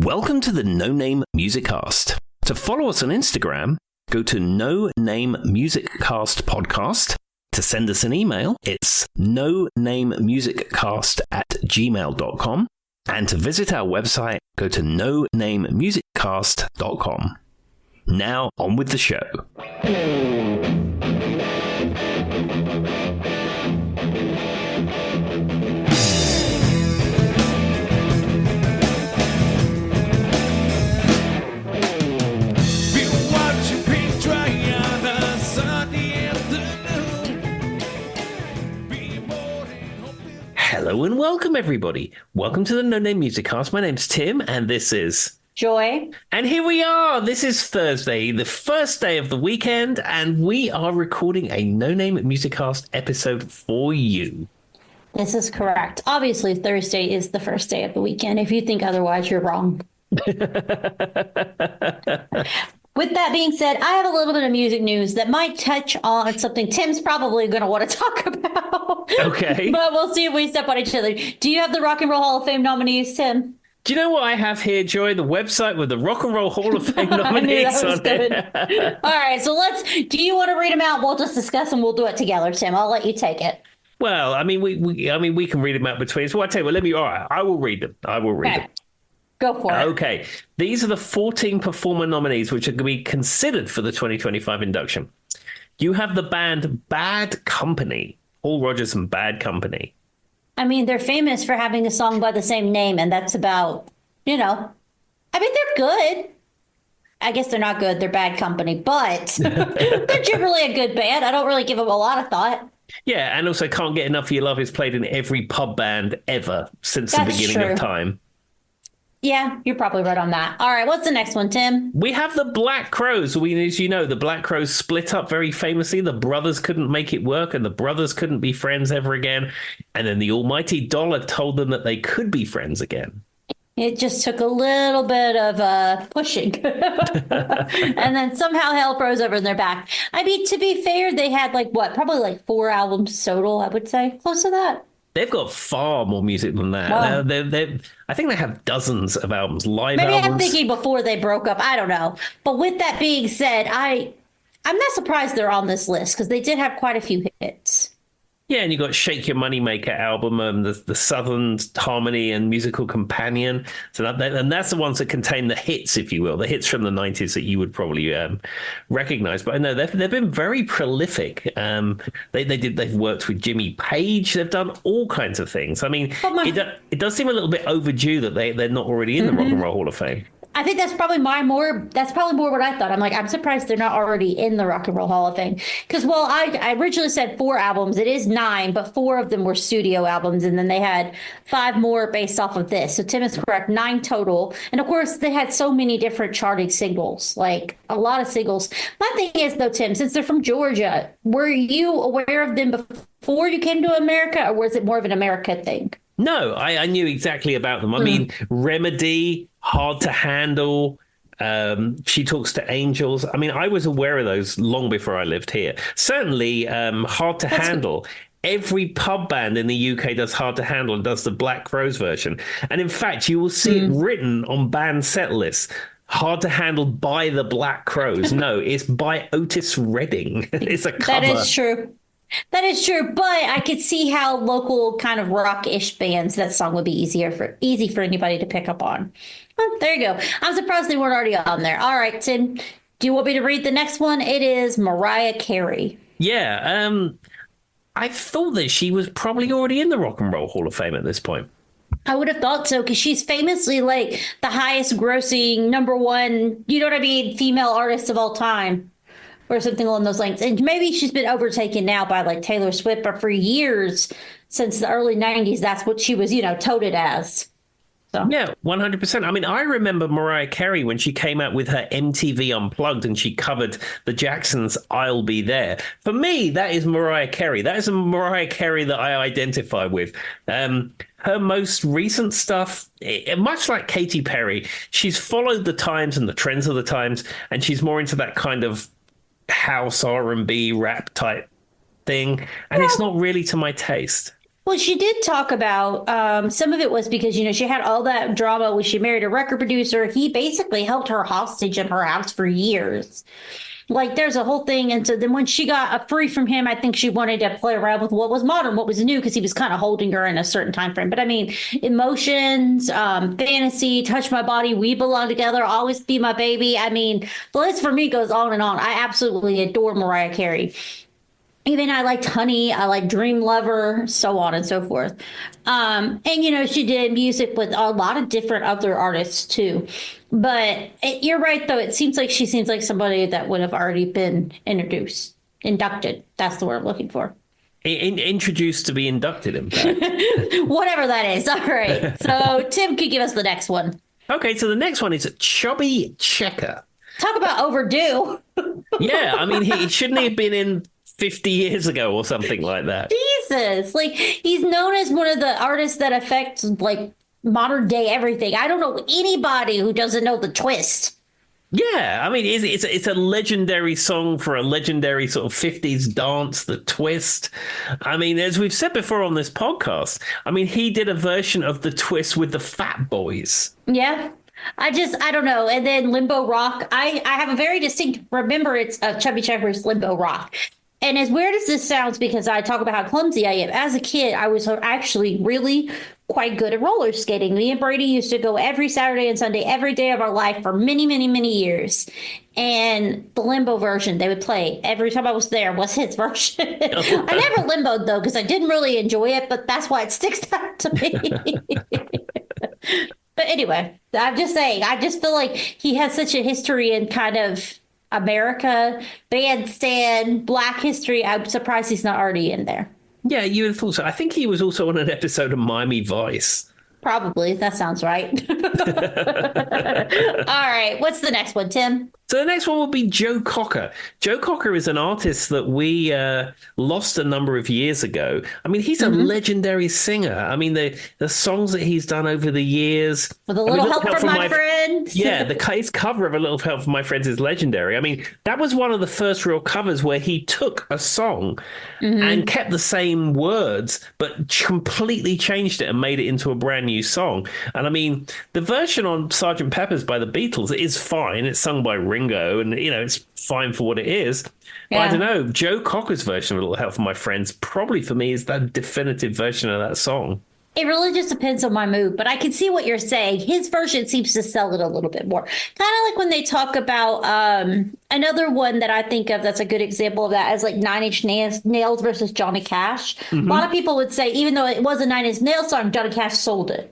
Welcome to the No Name Music Cast. To follow us on Instagram, go to No Name Music Cast Podcast. To send us an email, it's nonamemusiccast@gmail.com. And to visit our website, go to nonamemusiccast.com. Now, on with the show. Hello and welcome, everybody. Welcome to the No Name Music Cast. My name's Tim, and this is Joy. And here we are. This is Thursday, the first day of the weekend, and we are recording a No Name Music Cast episode for you. This is correct. Obviously, Thursday is the first day of the weekend. If you think otherwise, you're wrong. With that being said, I have a little bit of music news that might touch on something Tim's probably going to want to talk about. Okay. But we'll see if we step on each other. Do you have the Rock and Roll Hall of Fame nominees, Tim? Do you know what I have here, Joy? The website with the Rock and Roll Hall of Fame nominees on it. All right, so do you want to read them out? We'll just discuss them. We'll do it together, Tim. I'll let you take it. Well, we can read them out between us. Well, I tell you what, all right, I will read them. Them. Go for it. Okay. These are the 14 performer nominees which are going to be considered for the 2025 induction. You have the band Bad Company, Paul Rodgers and Bad Company. I mean, they're famous for having a song by the same name, and that's about, they're good. I guess they're not good. They're Bad Company, but they're generally a good band. I don't really give them a lot of thought. Yeah, and also Can't Get Enough of Your Love is played in every pub band ever since the beginning of time. Yeah, you're probably right on that. All right, what's the next one, Tim? We have the Black Crowes. As you know, the Black Crowes split up very famously. The brothers couldn't make it work, and the brothers couldn't be friends ever again. And then the almighty dollar told them that they could be friends again. It just took a little bit of pushing. And then somehow hell froze over in their back. I mean, to be fair, they had probably 4 albums total, I would say. Close to that. They've got far more music than that. Wow. I think they have dozens of albums, live Maybe albums. I'm thinking before they broke up. I don't know. But with that being said, I'm not surprised they're on this list because they did have quite a few hits. Yeah, and you got Shake Your Moneymaker album, the Southern Harmony and Musical Companion. So and that's the ones that contain the hits, if you will, the hits from the 90s that you would probably recognize. But I know they've been very prolific. They've worked with Jimmy Page. They've done all kinds of things. I mean, it does seem a little bit overdue that they're not already in the Rock and Roll Hall of Fame. I think that's probably more what I thought. I'm surprised they're not already in the Rock and Roll Hall of Fame. Because, I originally said 4 albums. It is 9, but 4 of them were studio albums. And then they had 5 more based off of this. So Tim is correct, 9 total. And of course, they had so many different charting singles, like a lot of singles. My thing is, though, Tim, since they're from Georgia, were you aware of them before you came to America? Or was it more of an America thing? No, I knew exactly about them. I mean, Remedy, Hard to Handle, She Talks to Angels. I mean, I was aware of those long before I lived here. Certainly, Hard to Handle. Every pub band in the UK does Hard to Handle and does the Black Crowes version. And in fact, you will see it written on band set lists. Hard to Handle by the Black Crowes. No, it's by Otis Redding. It's a cover. That is true. That is true, but I could see how local kind of rock-ish bands, that song would be easy for anybody to pick up on. Well, there you go. I'm surprised they weren't already on there. All right, Tim, do you want me to read the next one? It is Mariah Carey. Yeah, I thought that she was probably already in the Rock and Roll Hall of Fame at this point. I would have thought so, because she's famously the highest grossing #1, female artist of all time. Or something along those lines. And maybe she's been overtaken now by Taylor Swift, but for years, since the early 90s, that's what she was, touted as. So. Yeah, 100%. I mean, I remember Mariah Carey when she came out with her MTV Unplugged and she covered the Jacksons' I'll Be There. For me, that is Mariah Carey. That is a Mariah Carey that I identify with. Her most recent stuff, much like Katy Perry, she's followed the times and the trends of the times, and she's more into that kind of house R&B rap type thing, and it's not really to my taste. Well, she did talk about some of it was because, she had all that drama when she married a record producer. He basically held her hostage in her house for years. Like there's a whole thing. And so then when she got free from him, I think she wanted to play around with what was modern, what was new, because he was kind of holding her in a certain time frame. But I mean, emotions, fantasy, touch my body, we belong together, always be my baby. I mean, the list for me goes on and on. I absolutely adore Mariah Carey. Even I liked Honey, I like Dream Lover, so on and so forth. And she did music with a lot of different other artists too. But you're right, though. It seems like somebody that would have already been inducted. That's the word I'm looking for. Introduced to be inducted, in fact. Whatever that is. All right. So Tim could give us the next one. Okay, so the next one is Chubby Checker. Talk about overdue. Yeah, I mean, he shouldn't have been in 50 years ago or something like that. Jesus. Like, he's known as one of the artists that affect, like, modern day everything. I don't know anybody who doesn't know the twist. Yeah, I mean, it's a legendary song for a legendary sort of 50s dance, the twist. I mean, as we've said before on this podcast, I mean, he did a version of the twist with the Fat Boys. Yeah. I don't know. And then Limbo Rock. I have a very distinct remembrance of Chubby Checker's Limbo Rock. And as weird as this sounds, because I talk about how clumsy I am, as a kid, I was actually really quite good at roller skating. Me and Brady used to go every Saturday and Sunday, every day of our life for many, many, many years. And the Limbo version they would play every time I was there was his version. I never limboed, though, because I didn't really enjoy it, but that's why it sticks out to me. But anyway, I'm just saying, I just feel like he has such a history in kind of America, bandstand, Black history. I'm surprised he's not already in there. Yeah, you would have thought so. I think he was also on an episode of Miami Vice. Probably. That sounds right. All right. What's the next one, Tim? So the next one will be Joe Cocker. Joe Cocker is an artist that we lost a number of years ago. I mean, he's a legendary singer. I mean, the songs that he's done over the years. With a little help from my friends. Yeah, his cover of A Little Help from My Friends is legendary. I mean, that was one of the first real covers where he took a song and kept the same words, but completely changed it and made it into a brand new song. And I mean, the version on Sgt. Pepper's by the Beatles is fine. It's sung by Ringo, and it's fine for what it is. But I don't know. Joe Cocker's version of A Little Help from My Friends probably for me is that definitive version of that song. It really just depends on my mood, but I can see what you're saying. His version seems to sell it a little bit more. Kind of like when they talk about another one that I think of that's a good example of that as like Nine Inch Nails versus Johnny Cash. A lot of people would say, even though it was a Nine Inch Nails song, Johnny Cash sold it.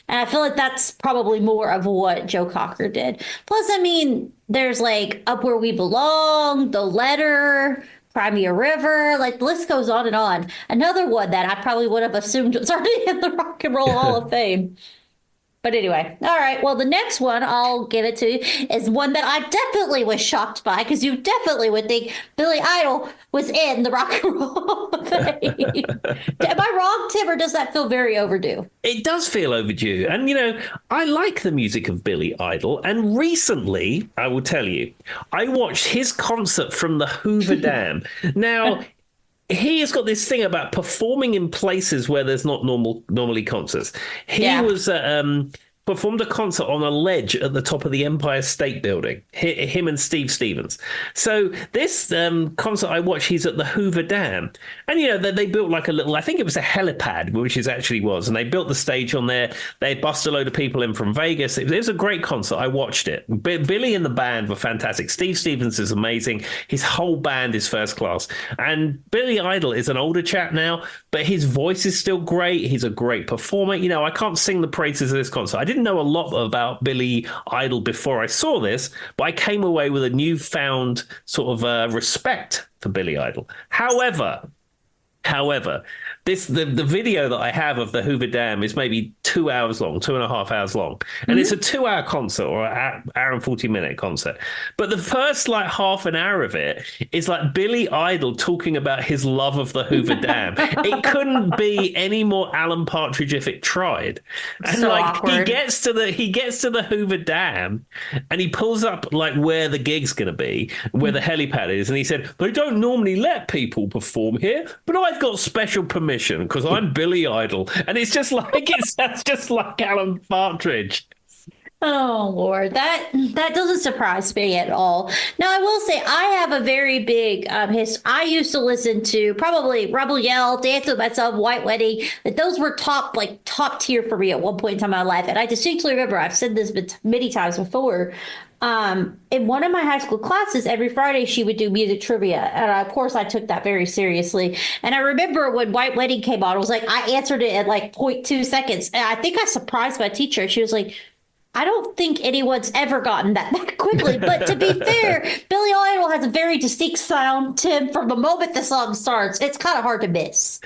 And I feel like that's probably more of what Joe Cocker did. Plus, I mean, there's like Up Where We Belong, The Letter, Cry Me a River, like the list goes on and on. Another one that I probably would have assumed was already in the Rock and Roll Hall of Fame. But anyway, all right. Well, the next one I'll give it to you is one that I definitely was shocked by, because you definitely would think Billy Idol was in the Rock and Roll Hall of Fame. Am I wrong, Tim, or does that feel very overdue? It does feel overdue. And, I like the music of Billy Idol. And recently, I will tell you, I watched his concert from the Hoover Dam. Now, he has got this thing about performing in places where there's not normally concerts. He was performed a concert on a ledge at the top of the Empire State Building, him and Steve Stevens. So this concert I watched, he's at the Hoover Dam. And, they built like a little, I think it was a helipad, which it actually was. And they built the stage on there. They bussed a load of people in from Vegas. It was a great concert. I watched it. Billy and the band were fantastic. Steve Stevens is amazing. His whole band is first class. And Billy Idol is an older chap now, but his voice is still great. He's a great performer. I can't sing the praises of this concert. I didn't know a lot about Billy Idol before I saw this, but I came away with a newfound sort of respect for Billy Idol. However, the video that I have of the Hoover Dam is maybe 2 hours long, 2.5 hours long. And it's a 2-hour concert or an hour and 40-minute concert. But the first half an hour of it is like Billy Idol talking about his love of the Hoover Dam. It couldn't be any more Alan Partridge if it tried. And so awkward. he gets to the Hoover Dam and he pulls up where the gig's going to be, where the helipad is. And he said, they don't normally let people perform here, but I've got special permission permission because I'm Billy Idol. And it's just like, that's just like Alan Partridge. Oh Lord, that doesn't surprise me at all. Now I will say I have a very big I used to listen to probably Rebel Yell, Dance with Myself, White Wedding. That those were top tier for me at one point in time in my life. And I distinctly remember I've said this many times before. In one of my high school classes, every Friday she would do music trivia, and of course I took that very seriously. And I remember when White Wedding came on, it was like I answered it at like 0.2 seconds, and I think I surprised my teacher. She was like, I don't think anyone's ever gotten that back quickly. But to be fair, Billy Idol has a very distinct sound, Tim, from the moment the song starts. It's kind of hard to miss.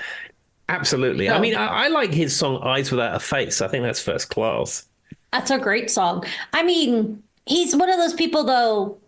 Absolutely. I mean, I like his song Eyes Without a Face. I think that's first class. That's a great song. I mean, he's one of those people, though.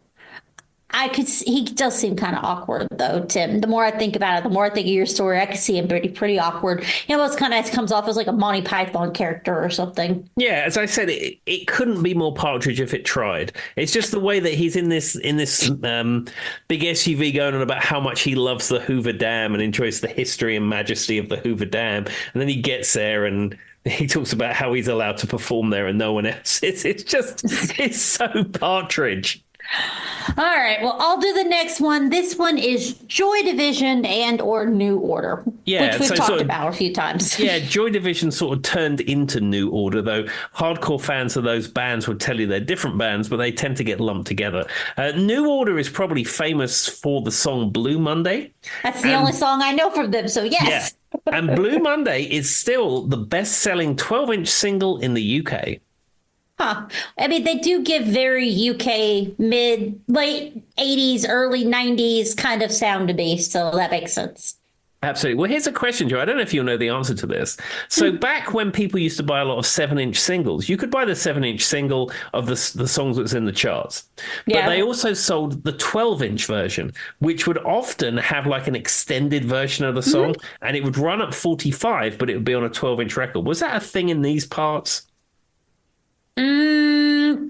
He does seem kind of awkward, though, Tim. The more I think about it, the more I think of your story, I can see him pretty awkward. You know, it's kind of comes off as like a Monty Python character or something. Yeah, as I said, it couldn't be more Partridge if it tried. It's just the way that he's in this big SUV going on about how much he loves the Hoover Dam and enjoys the history and majesty of the Hoover Dam. And then he gets there and he talks about how he's allowed to perform there and no one else. It's so Partridge. All right. Well, I'll do the next one. This one is Joy Division and or New Order, which we've talked about a few times. Yeah, Joy Division sort of turned into New Order, though hardcore fans of those bands would tell you they're different bands, but they tend to get lumped together. New Order is probably famous for the song Blue Monday. That's the only song I know from them, so yes. Yeah. And Blue Monday is still the best-selling 12-inch single in the UK. Huh. I mean, they do give very UK late 80s, early 90s kind of sound to me, so that makes sense. Absolutely. Well, here's a question, Joe. I don't know if you'll know the answer to this. So back when people used to buy a lot of 7-inch singles, you could buy the 7-inch single of the songs that's in the charts. But they also sold the 12-inch version, which would often have like an extended version of the song, and it would run at 45, but it would be on a 12-inch record. Was that a thing in these parts?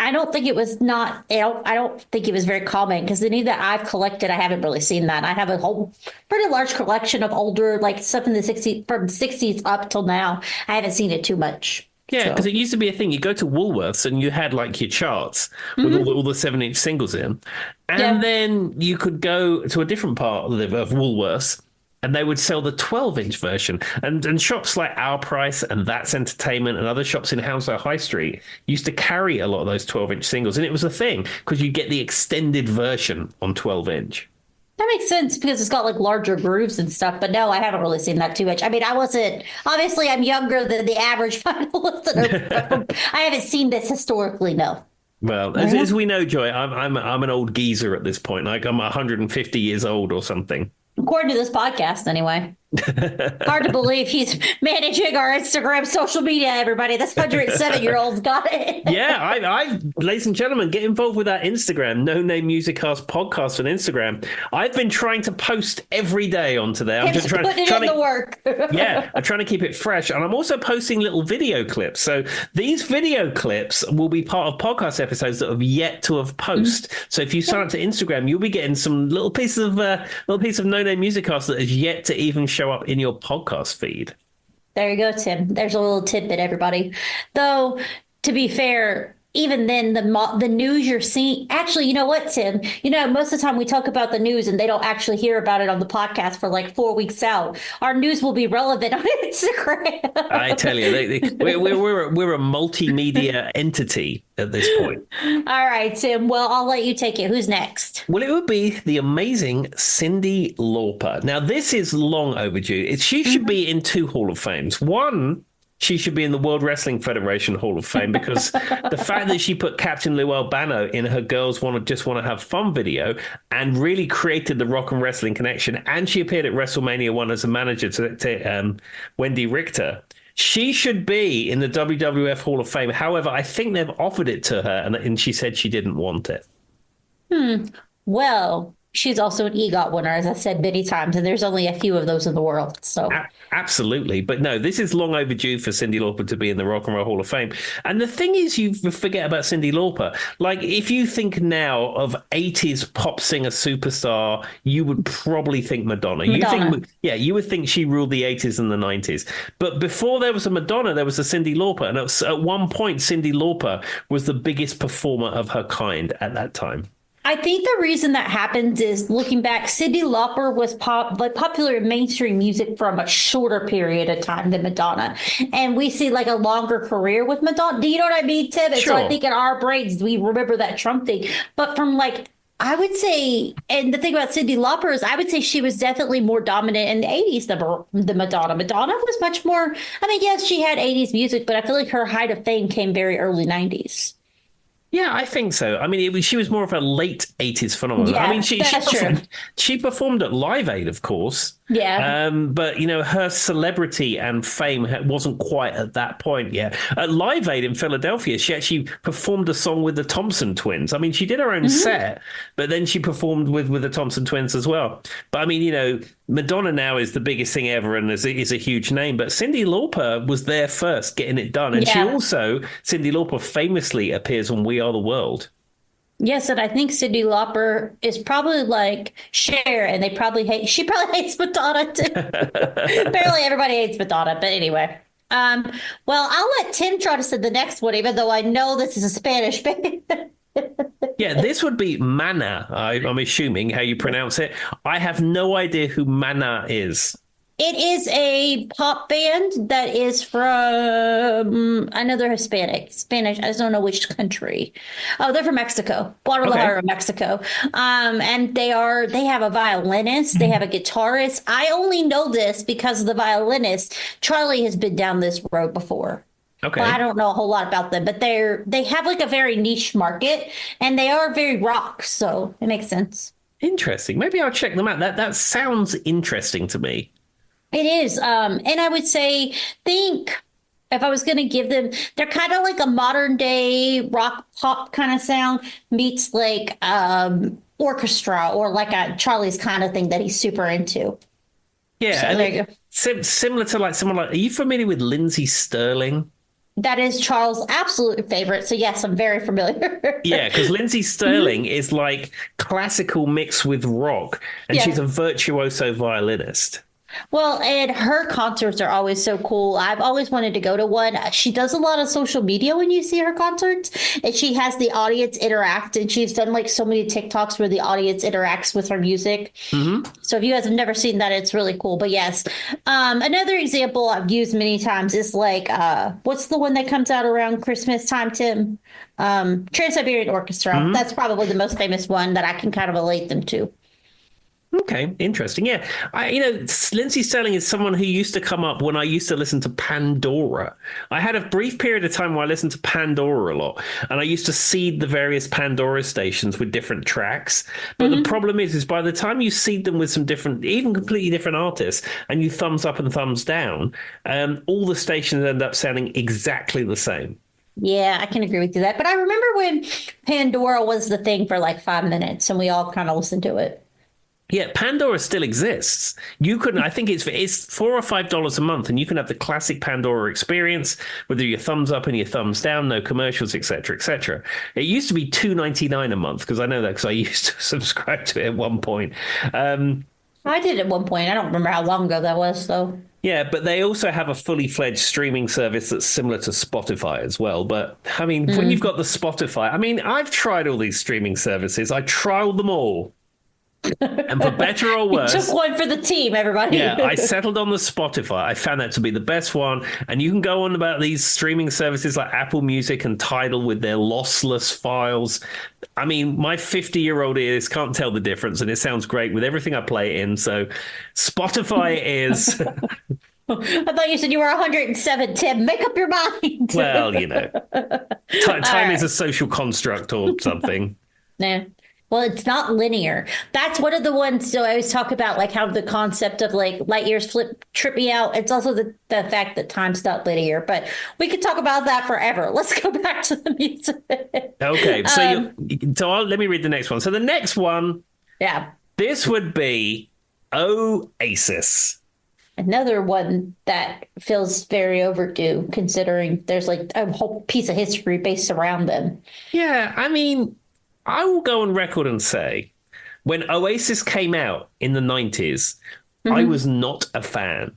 I don't think it was not. I don't think it was very common because any that I've collected, I haven't really seen that. I have a whole pretty large collection of older, like stuff in the 60s, from 60s up till now. I haven't seen it too much. Yeah, because it used to be a thing. You go to Woolworths and you had like your charts with all the 7-inch singles in. And then you could go to a different part of Woolworths and they would sell the 12-inch version. And shops like Our Price and That's Entertainment and other shops in Hounslow High Street used to carry a lot of those 12-inch singles. And it was a thing because you get the extended version on 12-inch. That makes sense because it's got like larger grooves and stuff. But no, I haven't really seen that too much. I mean, obviously I'm younger than the average final listener. I haven't seen this historically, no. Well, as we know, Joy, I'm an old geezer at this point. Like I'm 150 years old or something. According to this podcast, anyway. Hard to believe he's managing our Instagram social media, everybody. This 107-year-old's got it. Yeah, ladies and gentlemen, get involved with our Instagram, No Name Musiccast podcast on Instagram. I've been trying to post every day onto there. I'm just putting in the work. Yeah, I'm trying to keep it fresh. And I'm also posting little video clips. So these video clips will be part of podcast episodes that have yet to have posted. So if you sign up to Instagram, you'll be getting some little piece of No Name Musiccast that has yet to even show up in your podcast feed. There you go, Tim. There's a little tidbit, everybody. Though, to be fair, even then, the news you're seeing, actually, you know what, Tim? You know, most of the time we talk about the news and they don't actually hear about it on the podcast for like 4 weeks out. Our news will be relevant on Instagram. I tell you, we're a multimedia entity at this point. All right, Tim. Well, I'll let you take it. Who's next? Well, it would be the amazing Cyndi Lauper. Now, this is long overdue. She should be in 2 Hall of Fames. One, she should be in the World Wrestling Federation Hall of Fame because the fact that she put Captain Lou Albano in her Girls Just Want to Have Fun video and really created the rock and wrestling connection, and she appeared at WrestleMania 1 as a manager to Wendy Richter. She should be in the WWF Hall of Fame. However, I think they've offered it to her, and she said she didn't want it. Well, She's also an EGOT winner, as I said many times, and there's only a few of those in the world. So Absolutely. But no, this is long overdue for Cyndi Lauper to be in the Rock and Roll Hall of Fame. And the thing is, you forget about Cyndi Lauper. Like, if you think now of 80s pop singer superstar, you would probably think Madonna. You would think she ruled the 80s and the 90s. But before there was a Madonna, there was a Cyndi Lauper. And at one point, Cyndi Lauper was the biggest performer of her kind at that time. I think the reason that happens is, looking back, Cyndi Lauper was popular in mainstream music for a much shorter period of time than Madonna. And we see like a longer career with Madonna. Do you know what I mean, Tim? And Sure. so I think in our brains, we remember that Trump thing. But from like, I would say, and the thing about Cyndi Lauper is I would say she was definitely more dominant in the 80s than Madonna. Madonna was much more, I mean, yes, she had 80s music, but I feel like her height of fame came very early 90s. Yeah, I think so. I mean, she was more of a late 80s phenomenon. Yeah, I mean, she performed at Live Aid, of course. Yeah. But, her celebrity and fame wasn't quite at that point yet. At Live Aid in Philadelphia, she actually performed a song with the Thompson Twins. I mean, she did her own set, but then she performed with the Thompson Twins as well. But, I mean, Madonna now is the biggest thing ever and is a huge name. But Cyndi Lauper was there first, getting it done. And Cyndi Lauper famously appears on We Are the World. Yes, and I think Cyndi Lauper is probably like Cher, and she probably hates Madonna too. Apparently everybody hates Madonna, but anyway. Well, I'll let Tim try to say the next one, even though I know this is a Spanish band. Yeah, this would be Mana, I'm assuming how you pronounce it. I have no idea who Mana is. It is a pop band that is from another Spanish. I just don't know which country. Oh, they're from Mexico, Guadalajara, Mexico. And they have a violinist, they have a guitarist. I only know this because of the violinist. Charlie has been down this road before. Okay. Well, I don't know a whole lot about them, but they have like a very niche market, and they are very rock, so it makes sense. Interesting. Maybe I'll check them out. That sounds interesting to me. It is. And I would say, if I was going to give them, they're kind of like a modern day rock pop kind of sound meets like orchestra or like a Charlie's kind of thing that he's super into. Yeah. So there you go. Similar to like someone like, are you familiar with Lindsay Stirling? That is Charles' absolute favorite. So yes, I'm very familiar. Yeah, because Lindsay Stirling is like classical mixed with rock, and she's a virtuoso violinist. Well, and her concerts are always so cool. I've always wanted to go to one. She does a lot of social media when you see her concerts, and she has the audience interact. And she's done like so many TikToks where the audience interacts with her music. Mm-hmm. So if you guys have never seen that, it's really cool. But yes, another example I've used many times is like, what's the one that comes out around Christmas time, Tim? Trans-Siberian Orchestra. Mm-hmm. That's probably the most famous one that I can kind of relate them to. Okay, interesting. Yeah, Lindsay Stirling is someone who used to come up when I used to listen to Pandora. I had a brief period of time where I listened to Pandora a lot, and I used to seed the various Pandora stations with different tracks. But the problem is by the time you seed them with some different, even completely different artists, and you thumbs up and thumbs down, all the stations end up sounding exactly the same. Yeah, I can agree with you that. But I remember when Pandora was the thing for like 5 minutes, and we all kind of listened to it. Yeah, Pandora still exists. I think it's $4 or $5 a month, and you can have the classic Pandora experience, whether your thumbs up and your thumbs down, no commercials, etc., etc. It used to be $2.99 a month, because I know that because I used to subscribe to it at one point. I did at one point. I don't remember how long ago that was, though. Yeah, but they also have a fully fledged streaming service that's similar to Spotify as well. But I mean, when you've got the Spotify, I mean, I've tried all these streaming services. I trialed them all. And for better or worse, you took one for the team, everybody. Yeah, I settled on the Spotify. I found that to be the best one. And you can go on about these streaming services like Apple Music and Tidal with their lossless files. I mean, my 50-year-old ears can't tell the difference, and it sounds great with everything I play in. So Spotify is... I thought you said you were 107, Tim. Make up your mind. Well, time is a social construct or something. Nah. Well, it's not linear. That's one of the ones. So I always talk about like how the concept of like light years trip me out. It's also the fact that time's not linear, but we could talk about that forever. Let's go back to the music. Okay. So let me read the next one. So the next one. Yeah. This would be Oasis. Another one that feels very overdue, considering there's like a whole piece of history based around them. Yeah, I mean, I will go on record and say when Oasis came out in the 90s, I Hmm. was not a fan.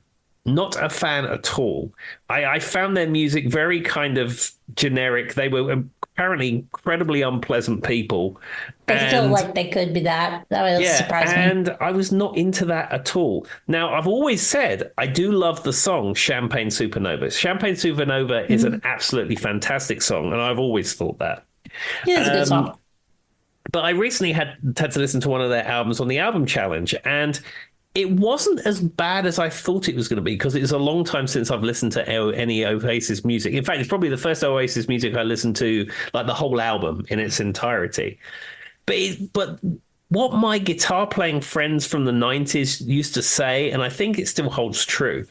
Not a fan at all. I found their music very kind of generic. They were apparently incredibly unpleasant people. They feel And like they could be that. That would yeah, surprise me. and I was not into that at all. Now, I've always said I do love the song Champagne Supernova. Champagne Supernova is an Mhm. absolutely fantastic song, and I've always thought that. Yeah, it's a good Um, song. but I recently had to listen to one of their albums on the album challenge, and it wasn't as bad as I thought it was going to be because it was a long time since I've listened to any Oasis music. In fact, it's probably the first Oasis music I listened to, like the whole album in its entirety. But what my guitar playing friends from the 90s used to say, and I think it still holds true.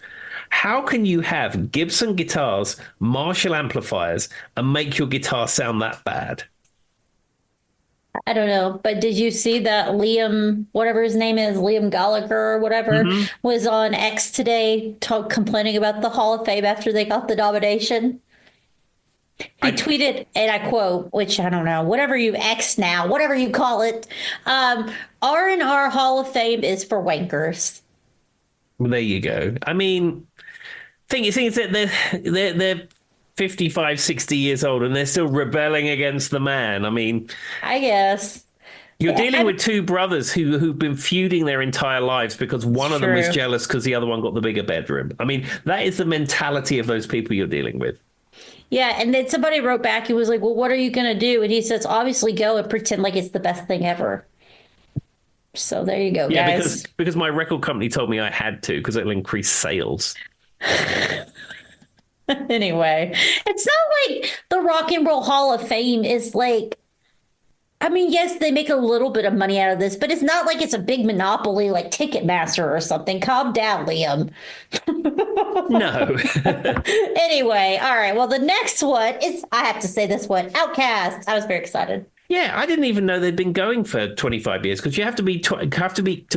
How can you have Gibson guitars, Marshall amplifiers, and make your guitar sound that bad? I don't know, but did you see that Liam, whatever his name is, Liam Gallagher or whatever, Hmm. was on X today complaining about the Hall of Fame after they got the nomination? He I, tweeted, and I quote, which I don't know, whatever you X now, whatever you call it, R&R Hall of Fame is for wankers. well, there you go. I mean, thing is that they're 55, 60 years old and they're still rebelling against the man. I mean, I guess. you're dealing I, with two brothers who've been feuding their entire lives because one of them was true. jealous because the other one got the bigger bedroom. I mean, that is the mentality of those people you're dealing with. Yeah, and then somebody wrote back, he was like, well, what are you going to do? And he says, obviously go and pretend like it's the best thing ever. So there you go, Yeah, guys. because my record company told me I had to because it'll increase sales. Anyway, it's not like the Rock and Roll Hall of Fame is like, I mean, yes, they make a little bit of money out of this, but it's not like it's a big monopoly like Ticketmaster or something. Calm down, Liam. No. Anyway, all right. Well, the next one is, I have to say this one, Outcast. I was very excited. Yeah, I didn't even know they'd been going for 25 years because you have to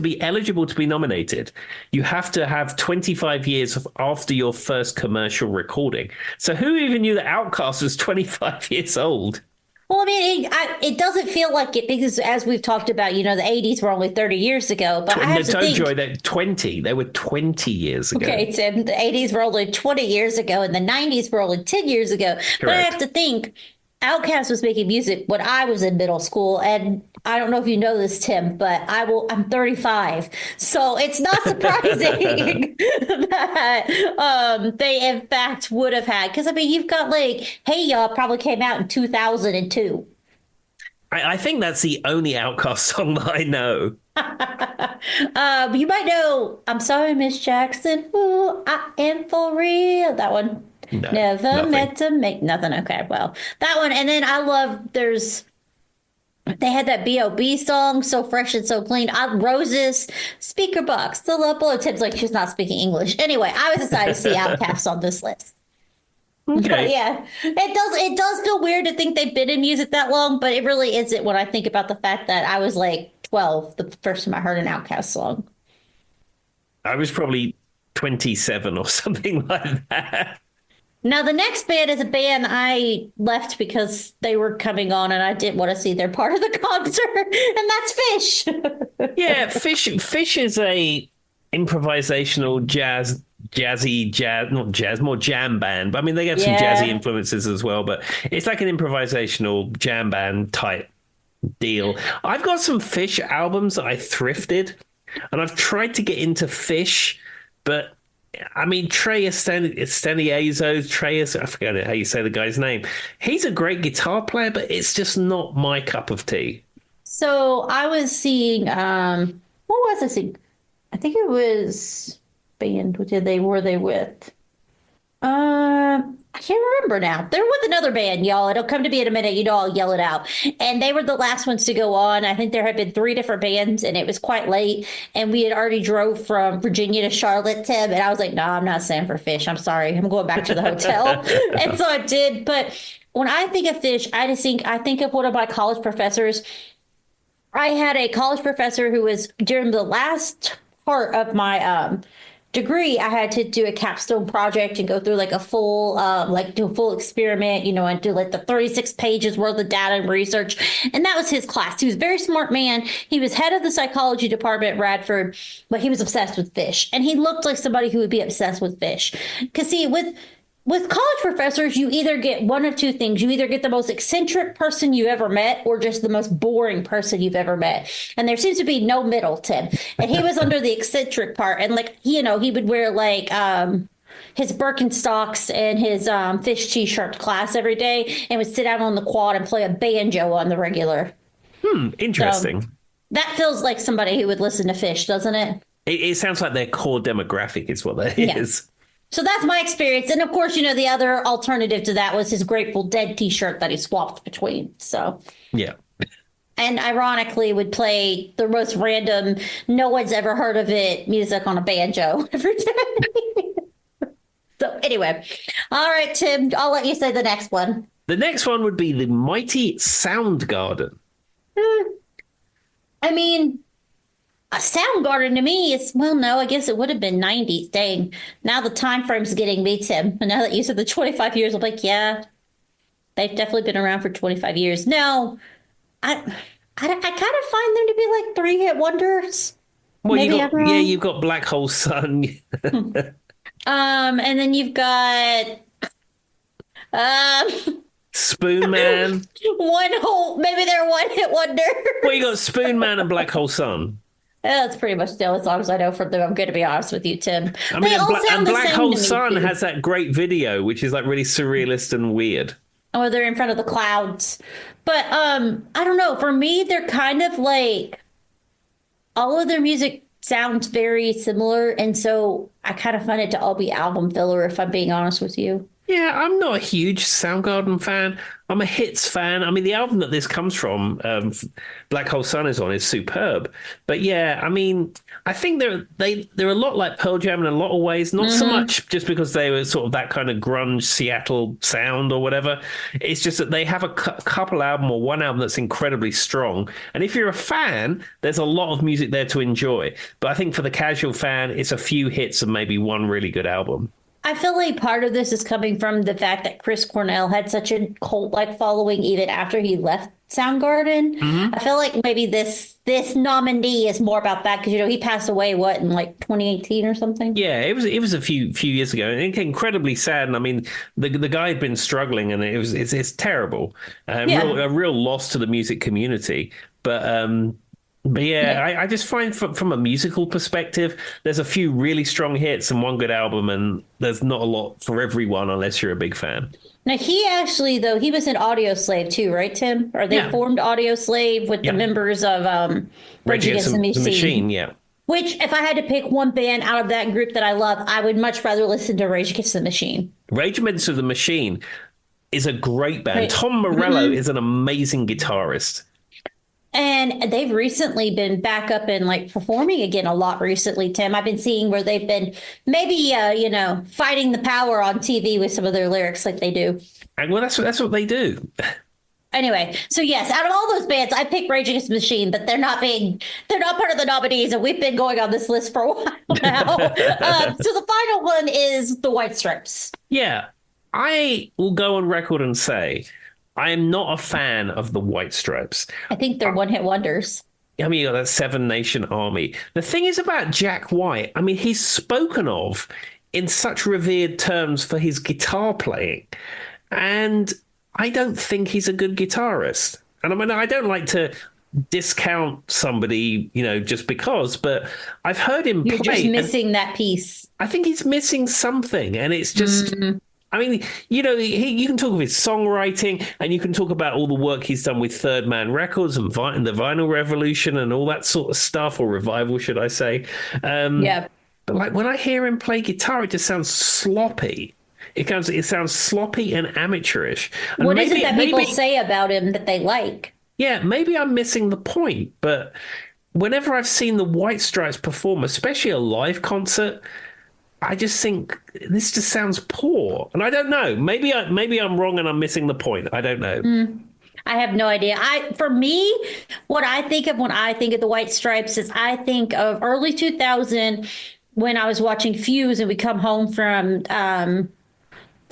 be eligible to be nominated. You have to have 25 years after your first commercial recording. So who even knew that Outkast was 25 years old? Well, I mean, it doesn't feel like it because, as we've talked about, the 80s were only 30 years ago. But I No, have to don't think, Joy, they're 20. They were 20 years ago. okay, Tim, the 80s were only 20 years ago, and the 90s were only 10 years ago. But I have Correct. to think, Outkast was making music when I was in middle school, and I don't know if you know this, Tim, but I'm 35, so it's not surprising that they in fact would have had, because I mean you've got like Hey Ya probably came out in 2002. I think that's the only Outkast song that I know. You might know I'm Sorry, Miss Jackson. Ooh, I am for real. That one. No, Never nothing. meant to make nothing. Okay, well, that one. And then I love they had that B.O.B. song, So Fresh and So Clean. Roses, Speaker Box, The Love Below. Tim's like, she's not speaking English. Anyway, I was excited to see Outcasts on this list. But Okay. yeah, it does feel weird to think they've been in music that long, but it really isn't when I think about the fact that I was like 12 the first time I heard an Outcast song. I was probably 27 or something like that. Now, the next band is a band I left because they were coming on and I didn't want to see their part of the concert, and that's Fish. Yeah, Fish is a improvisational jazz, not jazz, more jam band. But I mean, they have some jazzy Yeah. influences as well, but it's like an improvisational jam band type deal. I've got some Fish albums that I thrifted, and I've tried to get into Fish, but I mean, Trey, I forget how you say the guy's name. He's a great guitar player, but it's just not my cup of tea. So I was seeing, what was I seeing? I think it was band. Were they with? I can't remember now. They're with another band, y'all. It'll come to me in a minute. I'll yell it out. And they were the last ones to go on. I think there had been three different bands, and it was quite late. And we had already drove from Virginia to Charlotte, Tim. And I was like, no, I'm not staying for Fish. I'm sorry. I'm going back to the hotel. And so I did. But when I think of Fish, I think of one of my college professors I had a college professor who was during the last part of my degree. I had to do a capstone project and go through like a full, like do a full experiment, and do like the 36 pages worth of data and research. And that was his class. He was a very smart man. He was head of the psychology department at Radford, but he was obsessed with fish. And he looked like somebody who would be obsessed with fish. Because see, with college professors, you either get one of two things. You either get the most eccentric person you ever met or just the most boring person you've ever met. And there seems to be no middle, Tim. And he was under the eccentric part. And like, he would wear like his Birkenstocks and his fish t-shirt to class every day and would sit out on the quad and play a banjo on the regular. Interesting. So, that feels like somebody who would listen to Fish, doesn't it? It sounds like their core demographic is what that is. So that's my experience. And of course, the other alternative to that was his Grateful Dead t-shirt that he swapped between. So, yeah. And ironically would play the most random, no one's ever heard of it music on a banjo every day. So anyway, all right, Tim, I'll let you say the next one. The next one would be the mighty Soundgarden. I mean, a Soundgarden to me is, well, no, I guess it would have been 90s. Dang. Now the time frame's getting me, Tim. And now that you said the 25 years, I'm like, yeah, they've definitely been around for 25 years. No, I kind of find them to be like three-hit wonders. Well, you've got Black Hole Sun. And then you've got Spoon Man. Maybe they're one-hit wonder. Well, you got Spoon Man and Black Hole Sun. That's pretty much the only songs I know from them. I'm going to be honest with you, Tim. I mean, and Black Hole Sun has that great video, which is like really surrealist and weird. Oh, they're in front of the clouds. But I don't know. For me, they're kind of like all of their music sounds very similar. And so I kind of find it to all be album filler, if I'm being honest with you. Yeah, I'm not a huge Soundgarden fan. I'm a Hits fan. I mean, the album that this comes from, Black Hole Sun is on, is superb. But yeah, I mean, I think they're a lot like Pearl Jam in a lot of ways. Not so much just because they were sort of that kind of grunge Seattle sound or whatever. It's just that they have a couple album or one album that's incredibly strong. And if you're a fan, there's a lot of music there to enjoy. But I think for the casual fan, it's a few hits and maybe one really good album. I feel like part of this is coming from the fact that Chris Cornell had such a cult-like following even after he left Soundgarden. I feel like maybe this nominee is more about that because he passed away in like 2018 or something. Yeah, it was a few years ago, and incredibly sad. And I mean, the guy had been struggling, and it's terrible. A real loss to the music community. But yeah, I just find from a musical perspective, there's a few really strong hits and one good album, and there's not a lot for everyone unless you're a big fan. Now, he actually, though, he was in Audio Slave too, right, Tim? Or they formed Audio Slave with the members of Rage Against the Machine. Yeah. Which, if I had to pick one band out of that group that I love, I would much rather listen to Rage Against the Machine. Rage Against the Machine is a great band. Right. Tom Morello is an amazing guitarist. And they've recently been back up and like performing again a lot recently, Tim. I've been seeing where they've been maybe, fighting the power on TV with some of their lyrics like they do. And well, that's what they do. Anyway, so yes, out of all those bands, I picked Rage Against the Machine, but they're not part of the nominees, and we've been going on this list for a while now. So the final one is the White Stripes. Yeah, I will go on record and say I am not a fan of the White Stripes. I think they're one-hit wonders. I mean, you got that Seven Nation Army. The thing is about Jack White, I mean, he's spoken of in such revered terms for his guitar playing. And I don't think he's a good guitarist. And I mean, I don't like to discount somebody, just because, but I've heard him play. You're just missing that piece. I think he's missing something. And it's just... I mean, you can talk of his songwriting, and you can talk about all the work he's done with Third Man Records and the Vinyl Revolution and all that sort of stuff, or revival, should I say. But like when I hear him play guitar, it just sounds sloppy. It sounds sloppy and amateurish. And what is it that people say about him that they like? Yeah, maybe I'm missing the point, but whenever I've seen the White Stripes perform, especially a live concert, I just think this just sounds poor. And I don't know. Maybe I'm wrong and I'm missing the point. I don't know. I have no idea. For me, what I think of when I think of the White Stripes is I think of early 2000 when I was watching Fuse and we come home from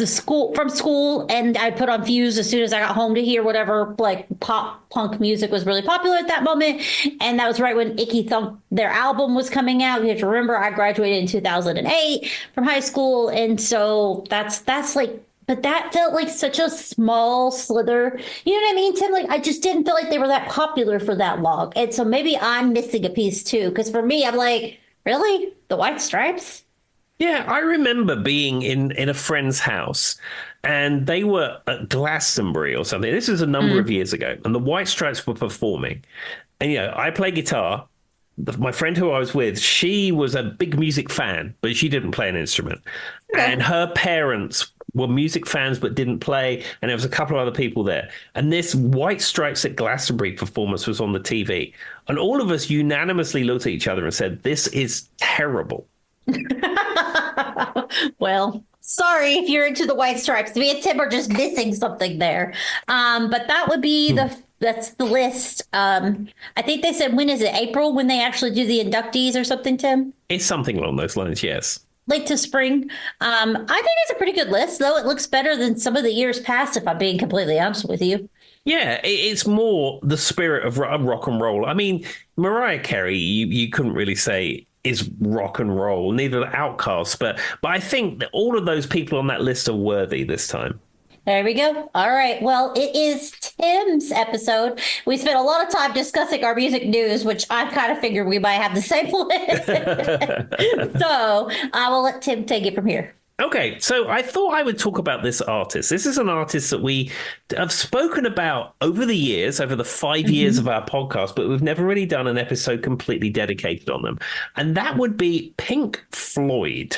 school and I put on Fuse as soon as I got home to hear whatever like pop punk music was really popular at that moment. And that was right when Icky Thump, their album, was coming out. You have to remember I graduated in 2008 from high school. And so that's like, but that felt like such a small slither. You know what I mean, Tim? Like I just didn't feel like they were that popular for that long. And so maybe I'm missing a piece too. Because for me, I'm like, really? The White Stripes? Yeah, I remember being in a friend's house and they were at Glastonbury or something. This was a number of years ago, and the White Stripes were performing. And, I play guitar. My friend who I was with, she was a big music fan, but she didn't play an instrument. Okay. And her parents were music fans but didn't play, and there was a couple of other people there. And this White Stripes at Glastonbury performance was on the TV. And all of us unanimously looked at each other and said, this is terrible. Well, sorry if you're into the White Stripes. Me and Tim are just missing something there. But that would be that's the list. I think they said, when is it? April, when they actually do the inductees or something, Tim? It's something along those lines, yes. Late to spring. I think it's a pretty good list, though. It looks better than some of the years past, if I'm being completely honest with you. Yeah, it's more the spirit of rock and roll. I mean, Mariah Carey, you couldn't really say is rock and roll, neither the Outcasts, but I think that all of those people on that list are worthy this time. There we go. All right. Well, it is Tim's episode. We spent a lot of time discussing our music news, which I kind of figured we might have the same list. So I will let Tim take it from here. Okay, so I thought I would talk about this artist. This is an artist that we have spoken about over the years, over the 5 years of our podcast, but we've never really done an episode completely dedicated on them. And that would be Pink Floyd.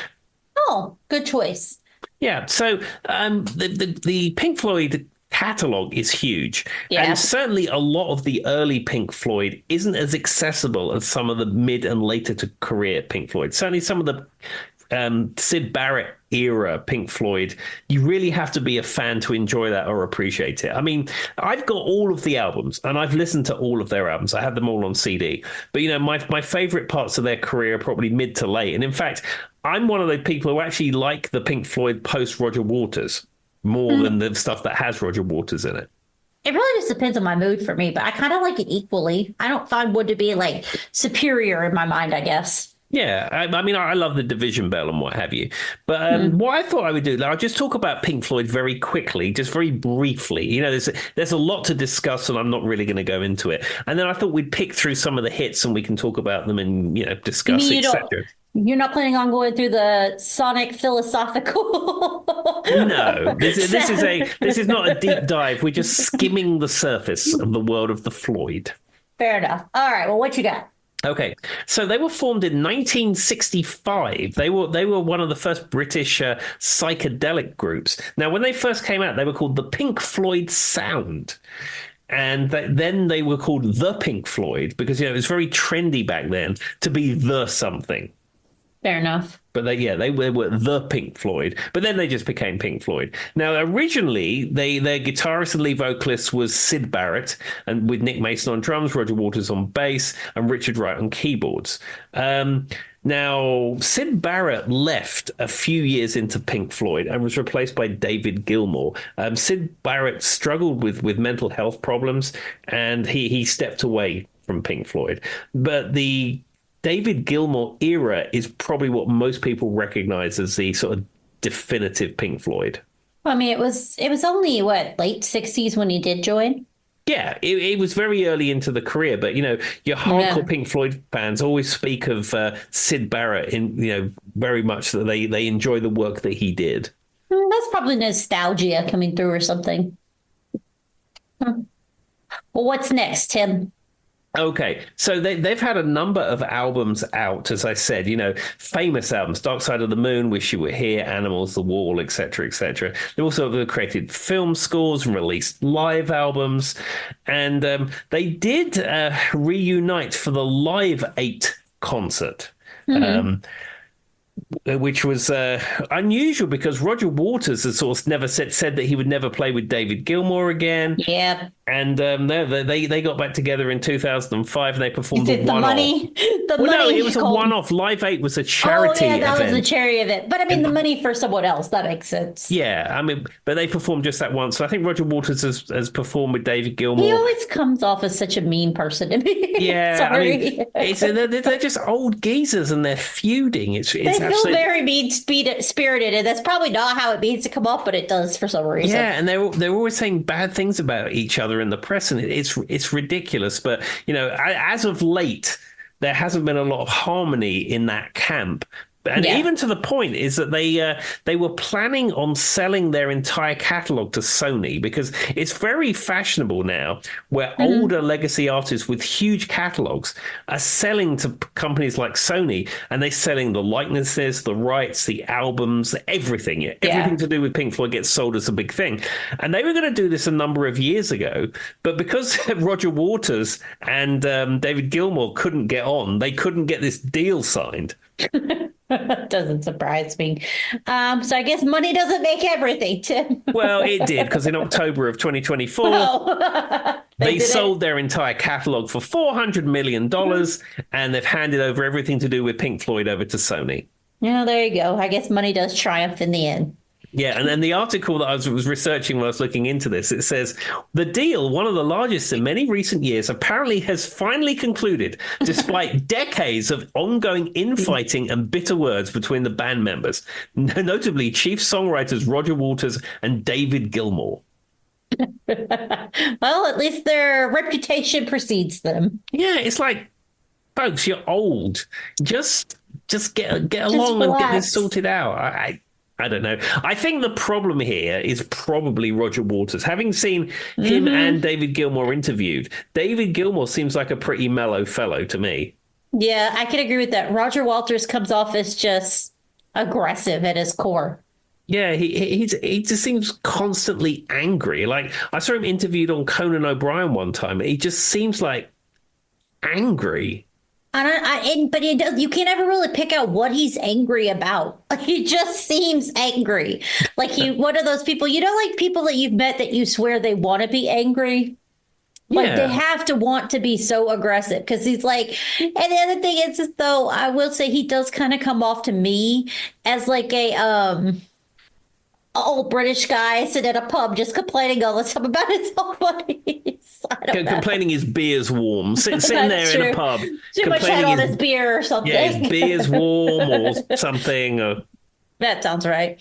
Oh, good choice. Yeah, so the Pink Floyd catalog is huge. Yeah. And certainly a lot of the early Pink Floyd isn't as accessible as some of the mid and later to career Pink Floyd. Certainly some of the Syd Barrett era Pink Floyd, you really have to be a fan to enjoy that or appreciate it. I mean, I've got all of the albums and I've listened to all of their albums. I have them all on CD. But, my favorite parts of their career are probably mid to late. And in fact, I'm one of those people who actually like the Pink Floyd post Roger Waters more than the stuff that has Roger Waters in it. It really just depends on my mood for me, but I kind of like it equally. I don't find Wood to be like superior in my mind, I guess. Yeah, I mean, I love the Division Bell and what have you. But what I thought I would do, I'll just talk about Pink Floyd very quickly, just very briefly. There's a lot to discuss, and I'm not really going to go into it. And then I thought we'd pick through some of the hits, and we can talk about them and discuss, etc. You're not planning on going through the sonic philosophical? No, this is not a deep dive. We're just skimming the surface of the world of the Floyd. Fair enough. All right. Well, what you got? Okay, so they were formed in 1965. They were one of the first British psychedelic groups. Now, when they first came out, they were called the Pink Floyd Sound. And then they were called the Pink Floyd because, it was very trendy back then to be the something. Fair enough. But they were the Pink Floyd. But then they just became Pink Floyd. Now, originally, their guitarist and lead vocalist was Syd Barrett, and with Nick Mason on drums, Roger Waters on bass, and Richard Wright on keyboards. Now, Syd Barrett left a few years into Pink Floyd and was replaced by David Gilmour. Syd Barrett struggled with mental health problems, and he stepped away from Pink Floyd. But the David Gilmour era is probably what most people recognize as the sort of definitive Pink Floyd. I mean, it was only, late 60s when he did join? Yeah, it was very early into the career, but, your hardcore Pink Floyd fans always speak of Syd Barrett very much that they enjoy the work that he did. That's probably nostalgia coming through or something. Well, what's next, Tim? Okay, so they've had a number of albums out, as I said, famous albums, Dark Side of the Moon, Wish You Were Here, Animals, The Wall, etc., etc. They also created film scores and released live albums, and they did reunite for the Live 8 concert. Which was unusual because Roger Waters has sort of never said that he would never play with David Gilmour again. Yeah. And they got back together in 2005 and they Is performed a it the one-off. money? The Well, no, it money was a called. one-off. Live 8 was a Oh charity yeah, that was the event. charity of it. But I mean, the And money for someone else. That makes sense. yeah, I mean, but they performed just that once. So I think Roger Waters has performed with David He Gilmour. always comes off as such a mean person to me. Yeah, I Sorry. mean, they're just old geezers and they're feuding. It's They feel absolutely. very mean spirited, and that's probably not how it needs to come off, but it does for some reason. Yeah, and they're always saying bad things about each other in the press, and it's ridiculous. But as of late, there hasn't been a lot of harmony in that camp. And Yeah. even to the point is that they were planning on selling their entire catalog to Sony because it's very fashionable now where older legacy artists with huge catalogs are selling to companies like Sony, and they're selling the likenesses, the rights, the albums, everything. Everything to do with Pink Floyd gets sold as a big thing. And they were going to do this a number of years ago, but because Roger Waters and David Gilmour couldn't get on, they couldn't get this deal signed. Doesn't surprise me. So I guess money doesn't make everything, Tim. Well, it did, because in October of 2024, they did sold their entire catalog for $400 million, and they've handed over everything to do with Pink Floyd over to Sony. Yeah, there you go. I guess money does triumph in the end. Yeah, and then the article that I was researching when I was looking into this, it says, the deal, one of the largest in many recent years, apparently has finally concluded, despite decades of ongoing infighting and bitter words between the band members, notably chief songwriters Roger Waters and David Gilmour. Well, at least their reputation precedes them. Yeah, it's like, folks, you're old. Just get along and get relax. this sorted out. I don't know. I think the problem here is probably Roger Waters. Having seen him and David Gilmour interviewed, David Gilmour seems like a pretty mellow fellow to me. Yeah, I can agree with that. Roger Walters comes off as just aggressive at his core. Yeah, he just seems constantly angry. Like I saw him interviewed on Conan O'Brien one time. He just seems like angry. But it does, you can't ever really pick out what he's angry about. Like, he just seems angry. Like one of those people, like people that you've met that you swear they want to be angry. Like Yeah. they have to want to be so aggressive because he's like, and the other thing is, though, I will say he does kind of come off to me as like a old British guy sitting at a pub just complaining all the time about his own buddies. I don't know. Complaining his beer's warm. Sitting there That's in a true. pub. Too much head complaining on his- his beer or something. Yeah, his beer's warm or something. That sounds right.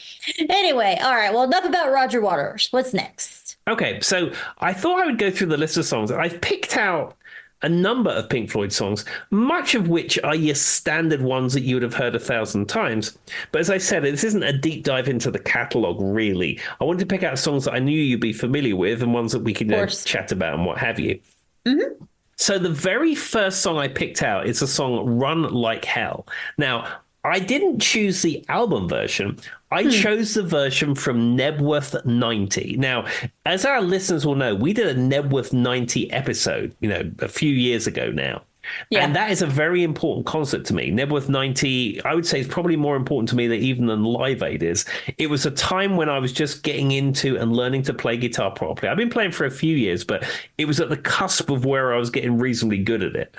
Anyway, all right. Well, enough about Roger Waters. What's next? Okay, so I thought I would go through the list of songs. I've picked out a number of Pink Floyd songs, much of which are your standard ones that you would have heard 1,000 times. But as I said, this isn't a deep dive into the catalogue, really. I wanted to pick out songs that I knew you'd be familiar with and ones that we could chat about and what have you. Mm-hmm. So the very first song I picked out is the song Run Like Hell. Now, I didn't choose the album version. I chose the version from Nebworth 90. Now, as our listeners will know, we did a Nebworth 90 episode, a few years ago now. Yeah. And that is a very important concert to me. Nebworth 90, I would say, is probably more important to me even than Live Aid is. It was a time when I was just getting into and learning to play guitar properly. I've been playing for a few years, but it was at the cusp of where I was getting reasonably good at it.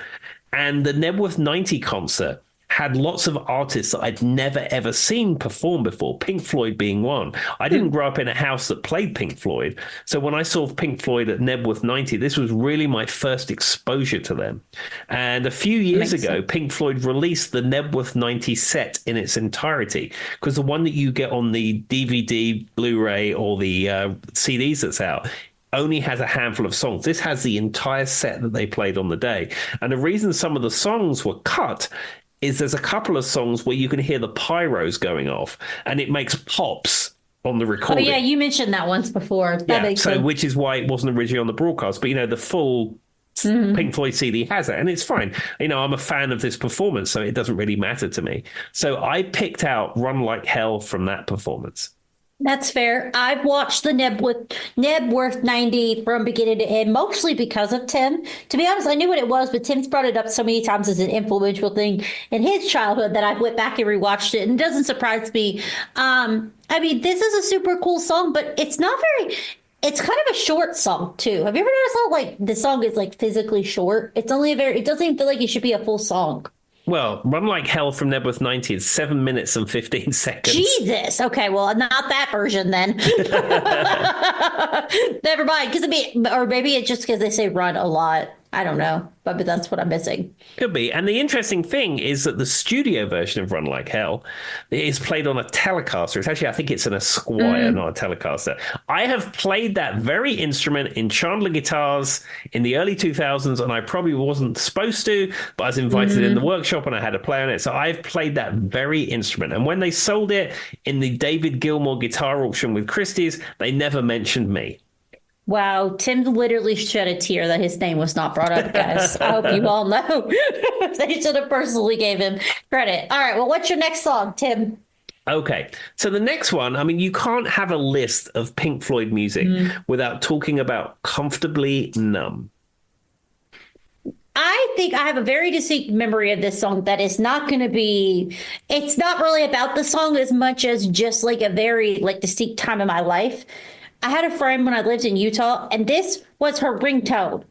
And the Nebworth 90 concert had lots of artists that I'd never, ever seen perform before, Pink Floyd being one. I didn't grow up in a house that played Pink Floyd. So when I saw Pink Floyd at Nebworth 90, this was really my first exposure to them. And a few years ago, Pink Floyd released the Nebworth 90 set in its entirety, because the one that you get on the DVD, Blu-ray, or the CDs that's out only has a handful of songs. This has the entire set that they played on the day. And the reason some of the songs were cut is there's a couple of songs where you can hear the pyros going off and it makes pops on the recording. Oh, yeah, you mentioned that once before. That makes sense. Which is why it wasn't originally on the broadcast. But, the full Pink Floyd CD has it, and it's fine. I'm a fan of this performance, so it doesn't really matter to me. So I picked out Run Like Hell from that performance. That's fair. I've watched the Nebworth 90 from beginning to end, mostly because of Tim. To be honest, I knew what it was, but Tim's brought it up so many times as an influential thing in his childhood that I went back and rewatched it, and it doesn't surprise me. This is a super cool song, but it's not very... It's kind of a short song too. Have you ever noticed how like the song is like physically short? It doesn't even feel like it should be a full song. Well, Run Like Hell from Nebworth 90 is 7 minutes and 15 seconds. Jesus. Okay, well, not that version then. Never mind. Or maybe it's just because they say run a lot. I don't know, but that's what I'm missing. Could be. And the interesting thing is that the studio version of Run Like Hell is played on a Telecaster. It's actually, I think it's an Esquire, not a Telecaster. I have played that very instrument in Chandler Guitars in the early 2000s, and I probably wasn't supposed to, but I was invited in the workshop and I had to play on it. So I've played that very instrument. And when they sold it in the David Gilmour guitar auction with Christie's, they never mentioned me. Wow, Tim literally shed a tear that his name was not brought up, guys. I hope you all know. They should have personally gave him credit. All right, well, what's your next song, Tim? Okay, so the next one, I mean, you can't have a list of Pink Floyd music without talking about Comfortably Numb. I think I have a very distinct memory of this song that is not going to be, it's not really about the song as much as just like a very like distinct time in my life. I had a friend when I lived in Utah, and this was her ringtone.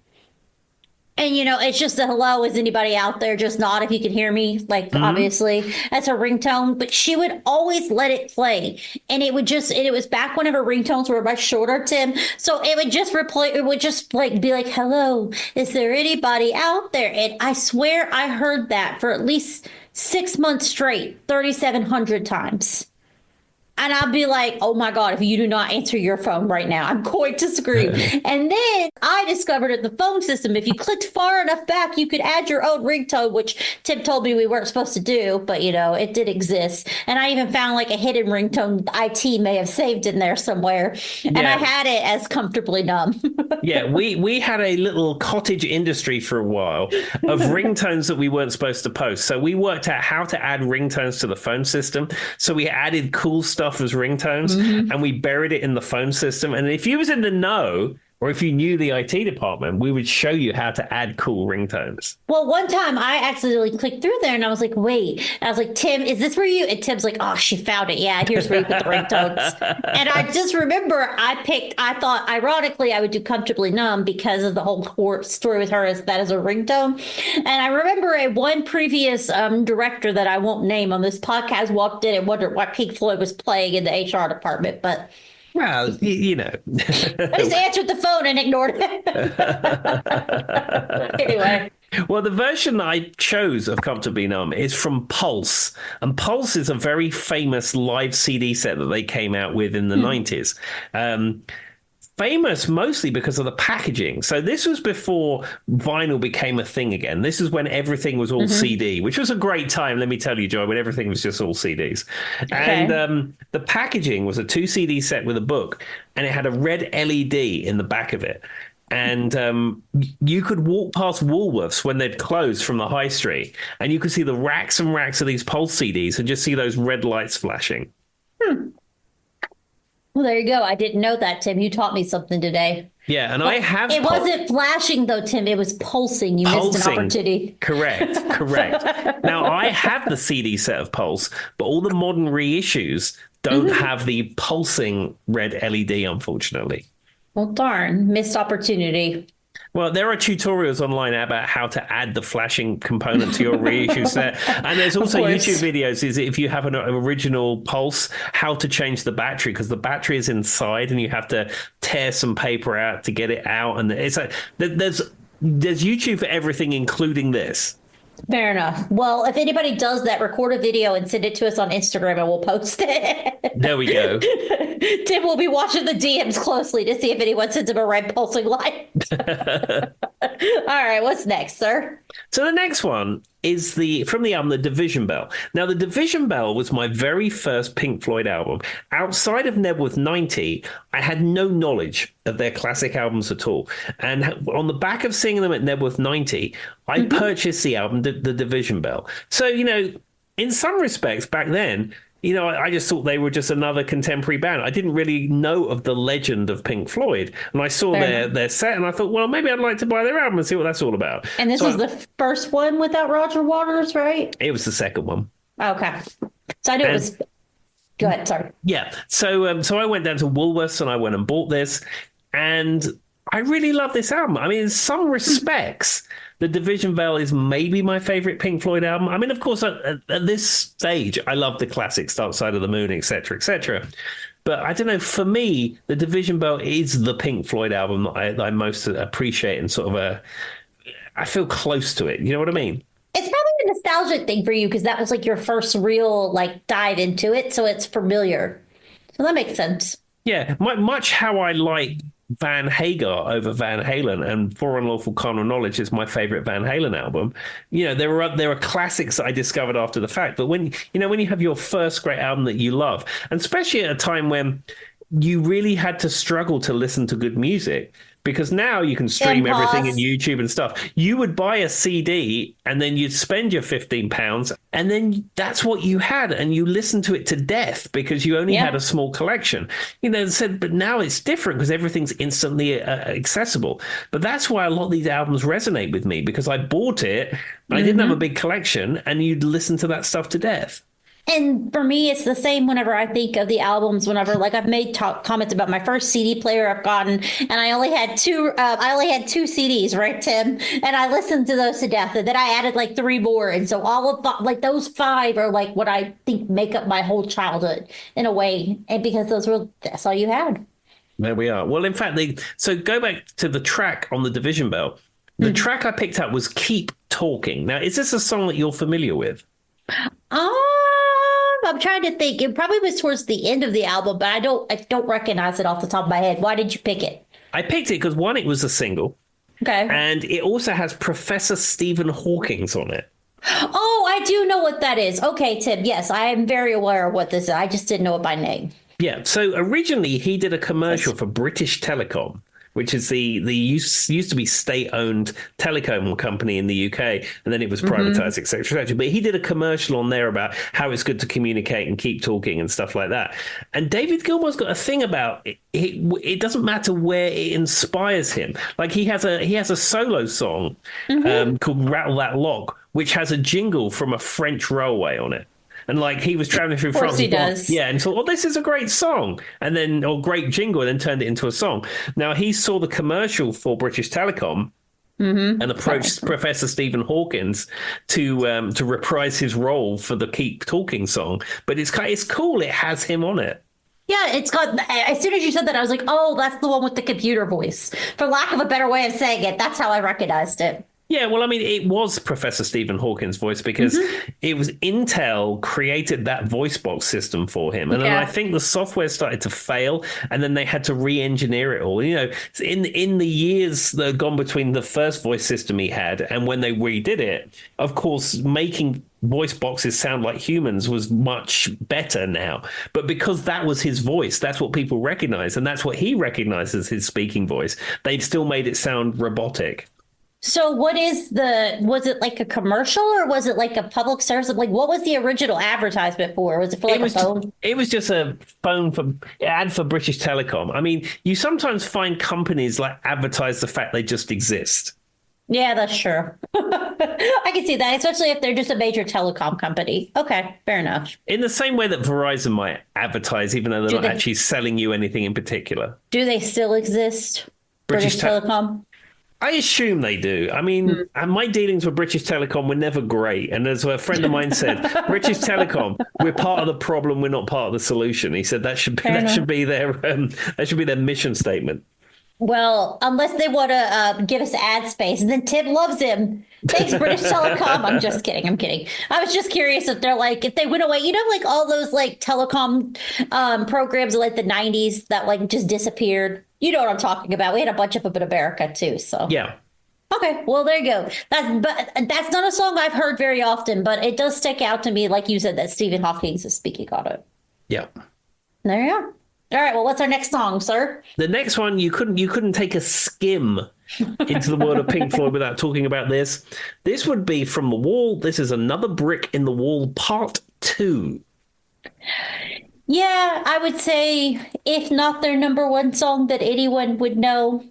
And, it's just a hello, is anybody out there? Just nod if you can hear me. Like, obviously, that's her ringtone. But she would always let it play. And it was back when her ringtones were much shorter, Tim. So it would just replay, it would just like be like, hello, is there anybody out there? And I swear I heard that for at least 6 months straight, 3,700 times. And I'll be like, oh my God, if you do not answer your phone right now, I'm going to scream. And then I discovered in the phone system, if you clicked far enough back, you could add your own ringtone, which Tim told me we weren't supposed to do, but it did exist. And I even found like a hidden ringtone IT may have saved in there somewhere. And I had it as Comfortably Numb. Yeah, we had a little cottage industry for a while of ringtones that we weren't supposed to post. So we worked out how to add ringtones to the phone system. So we added cool stuff as ringtones and we buried it in the phone system. And if you was in the know, or if you knew the IT department, we would show you how to add cool ringtones. Well, one time I accidentally clicked through there and I was like, wait. And I was like, Tim, is this where you? And Tim's like, oh, she found it. Yeah, here's where you put the ringtones. And I just remember I thought, ironically, I would do Comfortably Numb because of the whole story with her as that is a ringtone. And I remember one previous director that I won't name on this podcast walked in and wondered what Pink Floyd was playing in the HR department. But well, I just answered the phone and ignored it. Anyway. Well, the version I chose of Comfortably Numb is from Pulse. And Pulse is a very famous live CD set that they came out with in the 90s. Famous mostly because of the packaging. So this was before vinyl became a thing again. This is when everything was all CD, which was a great time, let me tell you, Joy, when everything was just all CDs. Okay. And the packaging was a 2 CD set with a book, and it had a red LED in the back of it. And you could walk past Woolworths when they'd closed from the high street, and you could see the racks and racks of these Pulse CDs and just see those red lights flashing. Well, there you go. I didn't know that, Tim. You taught me something today. Yeah, and I have... It wasn't flashing, though, Tim. It was pulsing. You missed an opportunity. Correct. Now, I have the CD set of Pulse, but all the modern reissues don't have the pulsing red LED, unfortunately. Well, darn. Missed opportunity. Well, there are tutorials online about how to add the flashing component to your reissue set. And there's also YouTube videos, is if you have an original Pulse, how to change the battery, because the battery is inside and you have to tear some paper out to get it out. And it's like, there's YouTube for everything, including this. Fair enough. Well, if anybody does that, record a video and send it to us on Instagram and we'll post it. There we go. Tim will be watching the DMs closely to see if anyone sends him a red pulsing light. All right, what's next, sir? So the next one is from the album The Division Bell. Now, The Division Bell was my very first Pink Floyd album. Outside of Nebworth 90, I had no knowledge of their classic albums at all. And on the back of seeing them at Nebworth 90, I purchased the album The Division Bell. So, in some respects back then, I just thought they were just another contemporary band. I didn't really know of the legend of Pink Floyd. And I saw their set and I thought, well, maybe I'd like to buy their album and see what that's all about. And this was the first one without Roger Waters, right? It was the second one. Okay. So I knew it was... Go ahead, sorry. Yeah. So I went down to Woolworths and I went and bought this. And I really love this album. I mean, in some respects, The Division Bell is maybe my favorite Pink Floyd album. I mean, of course, at this stage, I love the classics, Dark Side of the Moon, etc., etc. But I don't know, for me, The Division Bell is the Pink Floyd album that I most appreciate and sort of I feel close to it. You know what I mean? It's probably a nostalgic thing for you because that was like your first real like dive into it, so it's familiar. So that makes sense. Yeah, much how I like Van Hagar over Van Halen, and For Unlawful Carnal Knowledge is my favorite Van Halen album. You know, there are classics that I discovered after the fact, but when you have your first great album that you love, and especially at a time when you really had to struggle to listen to good music, because now you can stream everything in YouTube and stuff. You would buy a CD and then you'd spend your £15 and then that's what you had. And you listened to it to death because you only had a small collection. You know, said, but now it's different because everything's instantly accessible. But that's why a lot of these albums resonate with me, because I bought it, I didn't have a big collection, and you'd listen to that stuff to death. And for me, it's the same whenever I think of the albums, whenever like I've made comments about my first CD player I've gotten, and I only had two CDs, right, Tim? And I listened to those to death, and then I added like three more. And so all of like those five are like what I think make up my whole childhood in a way. And because that's all you had. There we are. Well, in fact, so go back to the track on the Division Bell. The track I picked up was Keep Talking. Now, is this a song that you're familiar with? I'm trying to think. It probably was towards the end of the album, but I don't recognize it off the top of my head. Why did you pick it? I picked it because, one, it was a single. Okay. And it also has Professor Stephen Hawking's on it. Oh, I do know what that is. Okay, Tim. Yes, I am very aware of what this is. I just didn't know it by name. Yeah. So originally he did a commercial for British Telecom, which is the used to be state-owned telecom company in the UK, and then it was privatized, et cetera, et cetera. But he did a commercial on there about how it's good to communicate and keep talking and stuff like that. And David Gilmour's got a thing about it. It doesn't matter where it inspires him. Like he has a solo song called Rattle That Lock, which has a jingle from a French railway on it. And like he was traveling through France. He does. Yeah, and thought, this is a great song. And then, great jingle, and then turned it into a song. Now, he saw the commercial for British Telecom and approached Professor Stephen Hawkins to reprise his role for the Keep Talking song. But it's cool. It has him on it. Yeah, it's got, as soon as you said that, I was like, oh, that's the one with the computer voice. For lack of a better way of saying it, that's how I recognized it. Yeah, well, I mean, it was Professor Stephen Hawking's voice because it was Intel created that voice box system for him. And then I think the software started to fail and then they had to re-engineer it all. You know, in the years that had gone between the first voice system he had and when they redid it, of course, making voice boxes sound like humans was much better now. But because that was his voice, that's what people recognize. And that's what he recognized as his speaking voice. They'd still made it sound robotic. So was it like a commercial or was it like a public service? Like what was the original advertisement for? Was it for a phone? It was just a ad for British Telecom. I mean, you sometimes find companies like advertise the fact they just exist. Yeah, that's true. I can see that, especially if they're just a major telecom company. Okay, fair enough. In the same way that Verizon might advertise, even though they're not actually selling you anything in particular. Do they still exist? British Telecom? I assume they do. I mean, my dealings with British Telecom were never great. And as a friend of mine said, British Telecom, we're part of the problem, we're not part of the solution. He said that should be their mission statement. Well, unless they want to give us ad space, and then Tim loves him. Thanks, British Telecom. I'm just kidding. I was just curious if they're like, if they went away, like all those like telecom programs of like the 90s that like just disappeared. You know what I'm talking about. We had a bunch of them in America too. So yeah. Okay, well there you go. That's not a song I've heard very often, but it does stick out to me, like you said, that Stephen Hawking is speaking on it. Yeah. There you are. All right, well, what's our next song, sir? The next one, you couldn't take a skim into the world of Pink Floyd without talking about this. This would be From the Wall. This is Another Brick in the Wall, Part 2. Yeah, I would say, if not their number one song that anyone would know,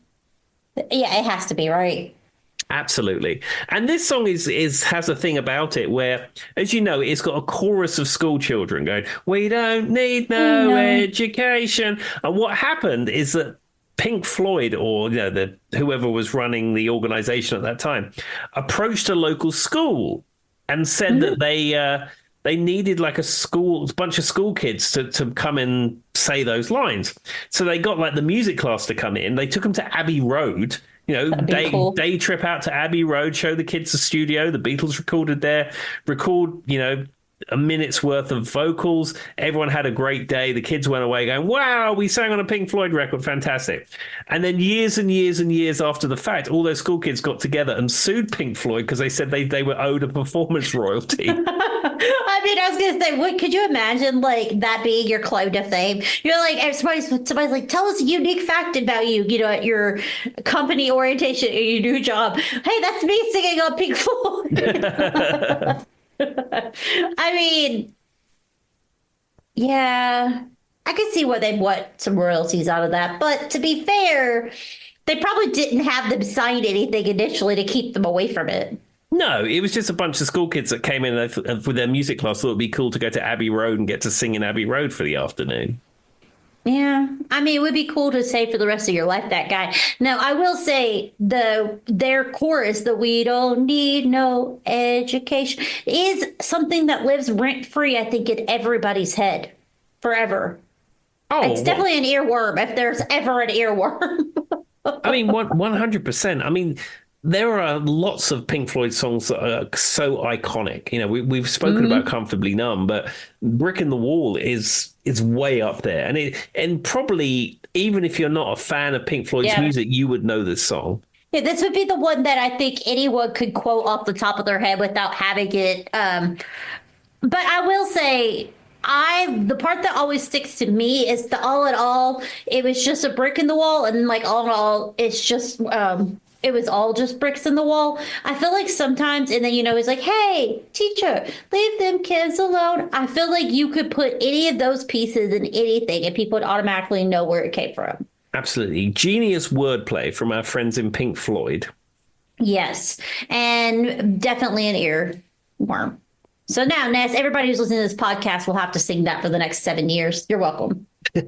yeah, it has to be, right? Absolutely. And this song has a thing about it where, as you know, it's got a chorus of school children going, we don't need no education. And what happened is that Pink Floyd, or the whoever was running the organization at that time, approached a local school and said that they needed like a bunch of school kids to come and say those lines. So they got like the music class to come in. They took them to Abbey Road. Day trip out to Abbey Road, show the kids the studio. The Beatles recorded there, a minute's worth of vocals. Everyone had a great day. The kids went away going, wow, we sang on a Pink Floyd record. Fantastic. And then years and years and years after the fact, all those school kids got together and sued Pink Floyd because they said they were owed a performance royalty. I mean, I was going to say, could you imagine like that being your claim to fame? You're like, somebody's like, tell us a unique fact about you, at your company orientation, your new job. Hey, that's me singing on Pink Floyd. I mean, yeah, I could see why they'd want some royalties out of that. But to be fair, they probably didn't have them sign anything initially to keep them away from it. No, it was just a bunch of school kids that came in with their music class. Thought it'd be cool to go to Abbey Road and get to sing in Abbey Road for the afternoon. Yeah, I mean, it would be cool to say for the rest of your life, that guy. Now, I will say their chorus, the "We don't need no education," is something that lives rent free, I think, in everybody's head forever. Oh, it's definitely an earworm if there's ever an earworm. I mean, 100%. I mean, there are lots of Pink Floyd songs that are so iconic. We've spoken about Comfortably Numb, but Brick in the Wall is way up there. And probably, even if you're not a fan of Pink Floyd's music, you would know this song. Yeah, this would be the one that I think anyone could quote off the top of their head without having it. But I will say, the part that always sticks to me is the all in all, it was just a brick in the wall. And like all in all, it's just... it was all just bricks in the wall. I feel like sometimes, and then, he's like, hey, teacher, leave them kids alone. I feel like you could put any of those pieces in anything and people would automatically know where it came from. Absolutely. Genius wordplay from our friends in Pink Floyd. Yes. And definitely an earworm. So now, Ness, everybody who's listening to this podcast will have to sing that for the next 7 years. You're welcome. All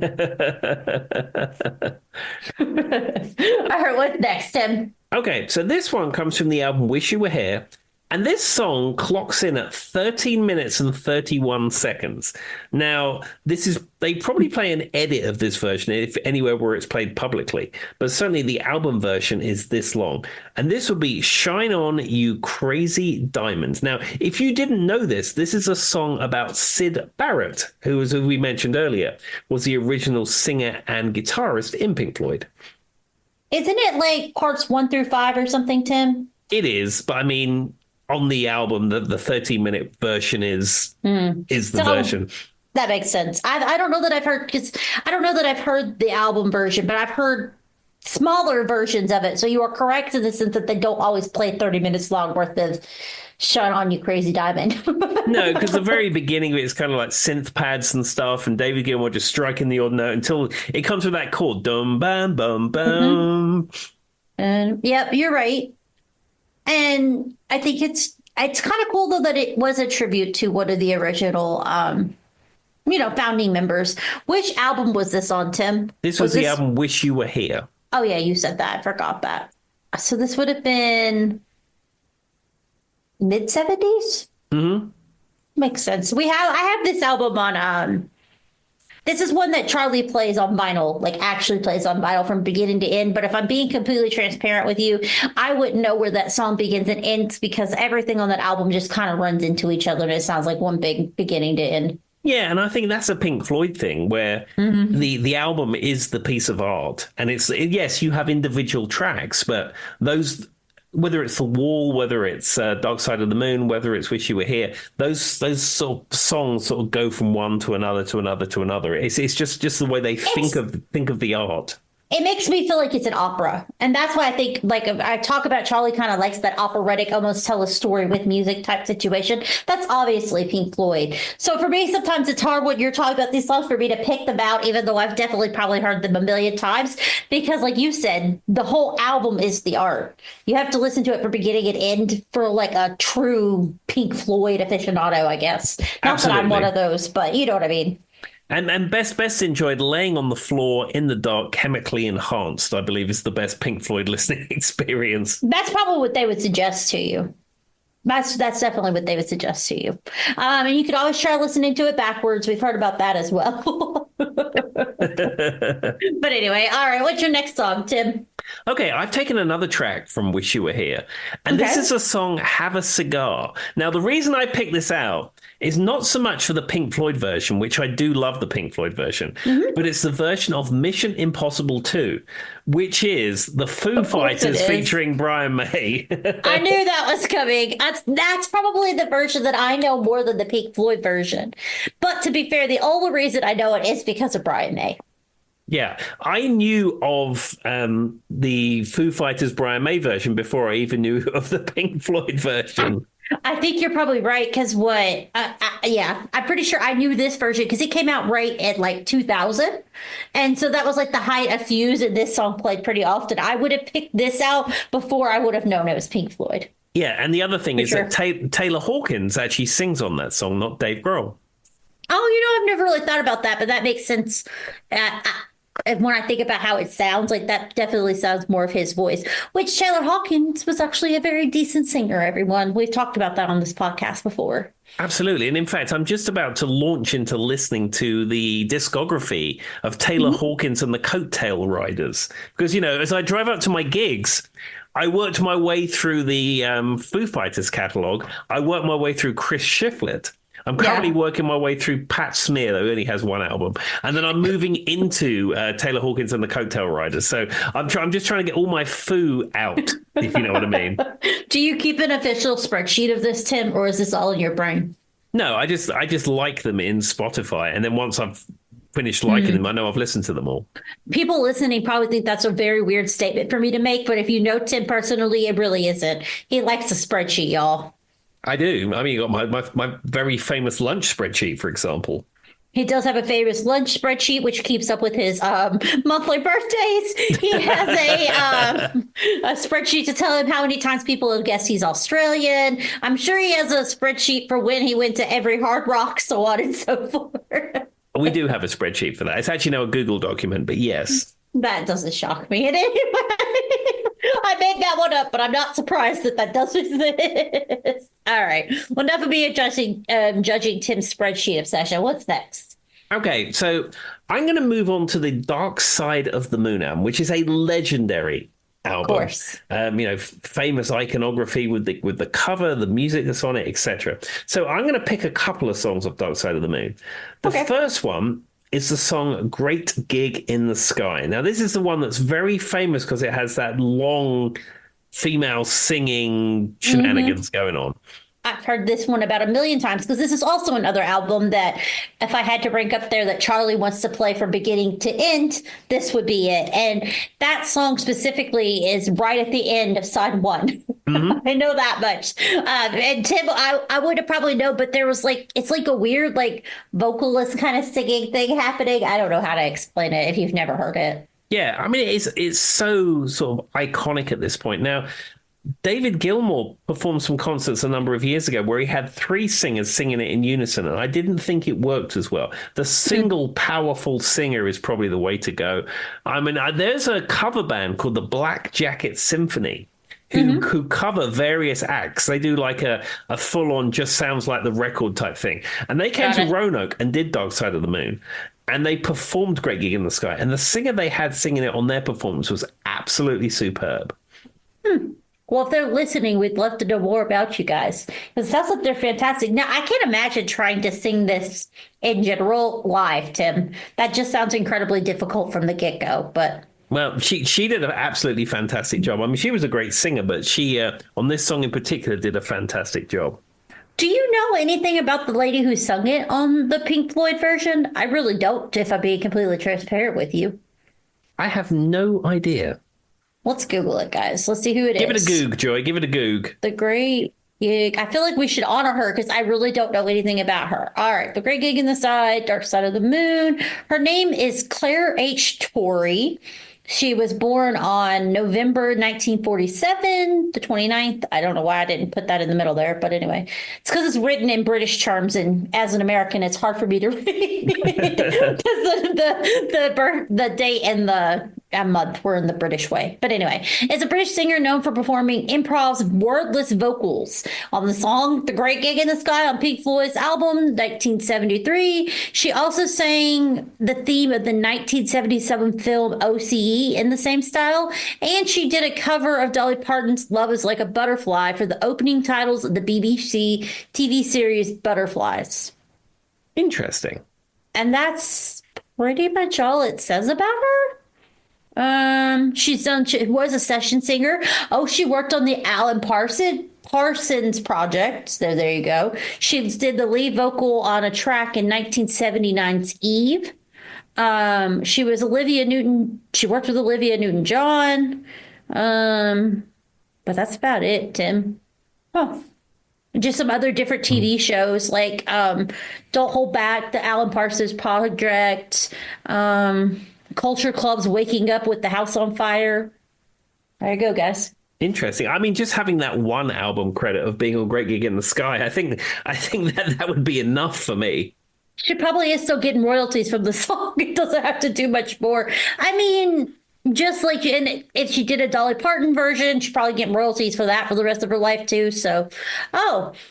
right, what's next, Tim? Okay, so this one comes from the album Wish You Were Here, and this song clocks in at 13 minutes and 31 seconds. Now, they probably play an edit of this version if anywhere where it's played publicly, but certainly the album version is this long. And this would be Shine On, You Crazy Diamonds. Now, if you didn't know this is a song about Syd Barrett, who we mentioned earlier, was the original singer and guitarist in Pink Floyd. Isn't it like parts 1 through 5 or something, Tim? It is, but I mean, on the album, the 13-minute version is the version. That makes sense. I don't know that I've heard, because I don't know that I've heard the album version, but I've heard smaller versions of it. So you are correct in the sense that they don't always play 30 minutes long worth of Shine On, You Crazy Diamond. No, because the very beginning of it is kind of like synth pads and stuff, and David Gilmour just striking the odd note until it comes with that chord, dum bam bum bum. And yep, you're right. And I think it's kind of cool though that it was a tribute to one of the original founding members. Which album was this on, Tim? This was the album Wish You Were Here. Oh yeah, you said that. I forgot that. So this would have been mid-70s? Mm-hmm. Makes sense. I have this album on this is one that Charlie plays on vinyl, like actually plays on vinyl from beginning to end. But if I'm being completely transparent with you, I wouldn't know where that song begins and ends because everything on that album just kind of runs into each other and it sounds like one big beginning to end. Yeah, and I think that's a Pink Floyd thing where the album is the piece of art. And yes, you have individual tracks, but those, whether it's The Wall, whether it's Dark Side of the Moon, whether it's Wish You Were Here, those sort of songs sort of go from one to another to another to another. It's just the way they think of the art. It makes me feel like it's an opera. And that's why I think, like, I talk about Charlie kind of likes that operatic, almost tell a story with music type situation. That's obviously Pink Floyd. So for me, sometimes it's hard when you're talking about these songs for me to pick them out, even though I've definitely probably heard them a million times. Because like you said, the whole album is the art. You have to listen to it from beginning and end for like a true Pink Floyd aficionado, I guess. Not Absolutely. That I'm one of those, but you know what I mean. And best enjoyed laying on the floor in the dark, chemically enhanced, I believe is the best Pink Floyd listening experience. That's probably what they would suggest to you. That's definitely what they would suggest to you. And you could always try listening to it backwards. We've heard about that as well. But anyway, all right. What's your next song, Tim? Okay, I've taken another track from Wish You Were Here, and Okay. this is a song, Have a Cigar. Now, the reason I picked this out is not so much for the Pink Floyd version, which I do love the Pink Floyd version, but it's the version of Mission Impossible 2, which is the Foo Of course it Fighters is. featuring Brian May. I knew that was coming. That's probably the version that I know more than the Pink Floyd version. But to be fair, the only reason I know it is because of Brian May. Yeah, I knew of the Foo Fighters Brian May version before I even knew of the Pink Floyd version. I think you're probably right because yeah, I'm pretty sure I knew this version because it came out right at like 2000. And so that was like the height of Fuse, and this song played pretty often. I would have picked this out before I would have known it was Pink Floyd. Yeah, and the other thing is sure. that Taylor Hawkins actually sings on that song, not Dave Grohl. Oh, I've never really thought about that, but that makes sense. And when I think about how it sounds, like that definitely sounds more of his voice, which Taylor Hawkins was actually a very decent singer, everyone. We've talked about that on this podcast before. Absolutely. And in fact, I'm just about to launch into listening to the discography of Taylor Hawkins and the Coattail Riders. Because, as I drive up to my gigs, I worked my way through the Foo Fighters catalog. I worked my way through Chris Shiflett. I'm currently working my way through Pat Smear, who only has one album. And then I'm moving into Taylor Hawkins and the Coattail Riders. So I'm just trying to get all my Foo out, if you know what I mean. Do you keep an official spreadsheet of this, Tim, or is this all in your brain? No, I just like them in Spotify. And then once I've finished liking them, I know I've listened to them all. People listening probably think that's a very weird statement for me to make, but if you know Tim personally, it really isn't. He likes a spreadsheet, y'all. I do. I mean, you got my very famous lunch spreadsheet, for example. He does have a famous lunch spreadsheet, which keeps up with his monthly birthdays. He has a spreadsheet to tell him how many times people have guessed he's Australian. I'm sure he has a spreadsheet for when he went to every Hard Rock, so on and so forth. We do have a spreadsheet for that. It's actually now a Google document, but yes. That doesn't shock me in any way. I made that one up, but I'm not surprised that does exist. All right. Well, enough of me judging Tim's spreadsheet obsession. What's next? Okay, so I'm going to move on to the Dark Side of the Moon album, which is a legendary album. Of course. Famous iconography with the cover, the music that's on it, etc. So I'm going to pick a couple of songs off Dark Side of the Moon. The first one is the song Great Gig in the Sky. Now, this is the one that's very famous because it has that long female singing shenanigans going on. I've heard this one about a million times because this is also another album that if I had to rank up there that Charlie wants to play from beginning to end, this would be it. And that song specifically is right at the end of side one. I know that much. And Tim, I would have probably known, but there was it's like a weird vocalist kind of singing thing happening. I don't know how to explain it if you've never heard it. Yeah, I mean, it's so sort of iconic at this point. Now, David Gilmour performed some concerts a number of years ago where he had three singers singing it in unison, and I didn't think it worked as well. The single powerful singer is probably the way to go. I mean, there's a cover band called the Black Jacket Symphony who cover various acts. They do like a full-on just sounds like the record type thing. And they came to Roanoke and did Dark Side of the Moon. And they performed Great Gig in the Sky. And the singer they had singing it on their performance was absolutely superb. Well, if they're listening, we'd love to know more about you guys. Because it sounds like they're fantastic. Now, I can't imagine trying to sing this in general live, Tim. That just sounds incredibly difficult from the get-go. But well, she did an absolutely fantastic job. I mean, she was a great singer, but she, on this song in particular, did a fantastic job. do you know anything about the lady who sung it on the Pink Floyd version? I really don't, if I'm being completely transparent with you. I have no idea. Let's Google it, guys. Let's see who it is. Give it a goog, Joy. Give it a goog. The Great Gig. I feel like we should honor her because I really don't know anything about her. All right. The Great Gig in the Side, Dark Side of the Moon. Her name is Claire H. Torrey. She was born on November 1947, the 29th. I don't know why I didn't put that in the middle there, but anyway, it's because it's written in British terms, and as an American, it's hard for me to read because the date and the month were in the British way. But anyway, it's a British singer known for performing improv's wordless vocals on the song "The Great Gig in the Sky" on Pink Floyd's album 1973. She also sang the theme of the 1977 film OCE in the same style, and she did a cover of Dolly Parton's "Love Is Like a Butterfly" for the opening titles of the BBC TV series Butterflies. Interesting. And that's pretty much all it says about her. She was a session singer. Oh, she worked on the Alan Parsons project. So there you go. She did the lead vocal on a track in 1979's Eve. She was Olivia Newton. She worked with Olivia Newton-John. But that's about it, Tim. Oh, just some other different TV shows like Don't Hold Back, the Alan Parsons project. Culture Club's Waking Up with the House on Fire. There you go, guys. Interesting. I mean, just having that one album credit of being a Great Gig in the Sky, I think that would be enough for me. She probably is still getting royalties from the song. It doesn't have to do much more. I mean, just like if she did a Dolly Parton version, she'd probably get royalties for that for the rest of her life too. So,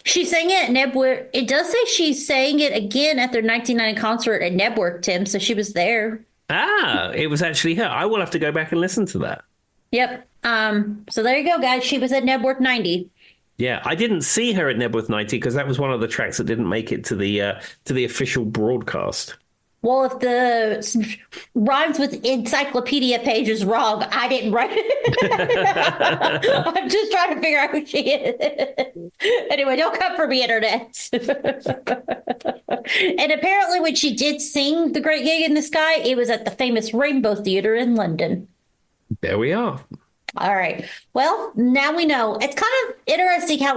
she sang it at Nebworth. It does say she sang it again at their 1990 concert at Nebworth, Tim. So she was there. It was actually her. I will have to go back and listen to that. Yep. So there you go, guys. She was at Nebworth 90. Yeah, I didn't see her at Nebworth 90 because that was one of the tracks that didn't make it to the official broadcast. Well, if the rhymes with encyclopedia page is wrong, I didn't write it. I'm just trying to figure out who she is. Anyway, don't come for me, internet. And apparently when she did sing The Great Gig in the Sky, it was at the famous Rainbow Theatre in London. There we are. All right. Well, now we know. It's kind of interesting how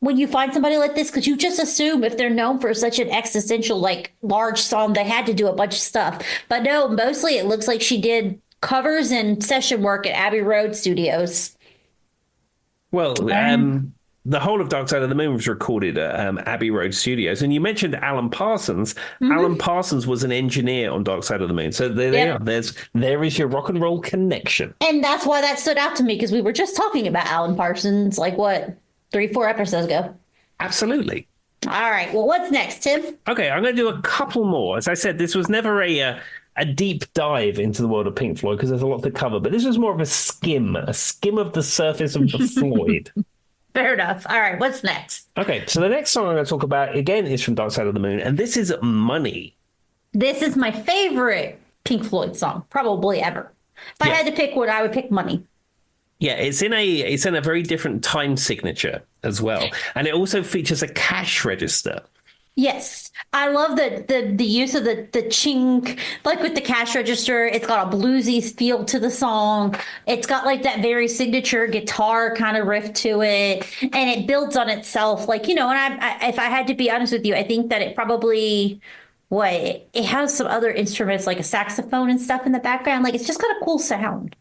when you find somebody like this, because you just assume if they're known for such an existential, large song, they had to do a bunch of stuff. But no, mostly it looks like she did covers and session work at Abbey Road Studios. Well, the whole of Dark Side of the Moon was recorded at Abbey Road Studios. And you mentioned Alan Parsons. Mm-hmm. Alan Parsons was an engineer on Dark Side of the Moon. So there they are. There is your rock and roll connection. And that's why that stood out to me, because we were just talking about Alan Parsons, 3-4 episodes ago. Absolutely. All right. Well, what's next, Tim? Okay, I'm going to do a couple more. As I said, this was never a deep dive into the world of Pink Floyd because there's a lot to cover. But this was more of a skim of the surface of the Floyd. Fair enough. All right. What's next? Okay. So the next song I'm going to talk about, again, is from Dark Side of the Moon. And this is Money. This is my favorite Pink Floyd song, probably ever. If I had to pick one, I would pick Money. Yeah, it's in a very different time signature as well. And it also features a cash register. Yes. I love the use of the chink, with the cash register. It's got a bluesy feel to the song. It's got that very signature guitar kind of riff to it. And it builds on itself. And if I had to be honest with you, I think that it probably, it has some other instruments like a saxophone and stuff in the background. It's just got a cool sound.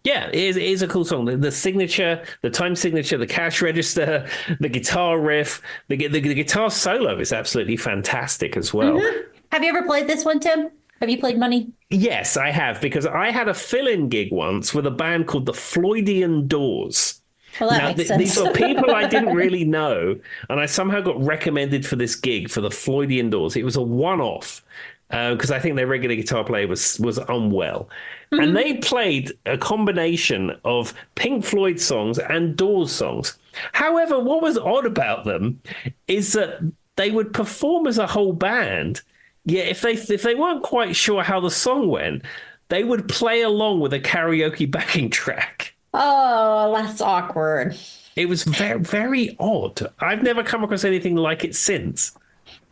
Yeah, it is a cool song. The signature, the time signature, the cash register, the guitar riff, the guitar solo is absolutely fantastic as well. Mm-hmm. Have you ever played this one, Tim? Have you played Money? Yes, I have, because I had a fill-in gig once with a band called the Floydian Doors. Well, that makes sense. These were people I didn't really know, and I somehow got recommended for this gig for the Floydian Doors. It was a one-off. Because I think their regular guitar player was unwell. Mm-hmm. And they played a combination of Pink Floyd songs and Doors songs. However, what was odd about them is that they would perform as a whole band, yet if they weren't quite sure how the song went, they would play along with a karaoke backing track. Oh, that's awkward. It was very, very odd. I've never come across anything like it since.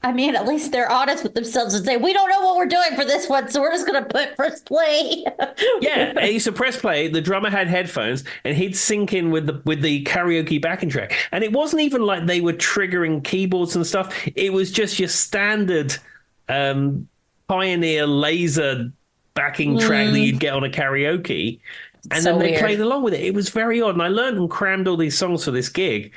I mean, at least they're honest with themselves and say, we don't know what we're doing for this one, so we're just going to put press play. Yeah, he used to press play. The drummer had headphones, and he'd sync in with the karaoke backing track. And it wasn't even like they were triggering keyboards and stuff. It was just your standard Pioneer laser backing track that you'd get on a karaoke. And So then they weird. played along with it. It was very odd. And I learned and crammed all these songs for this gig.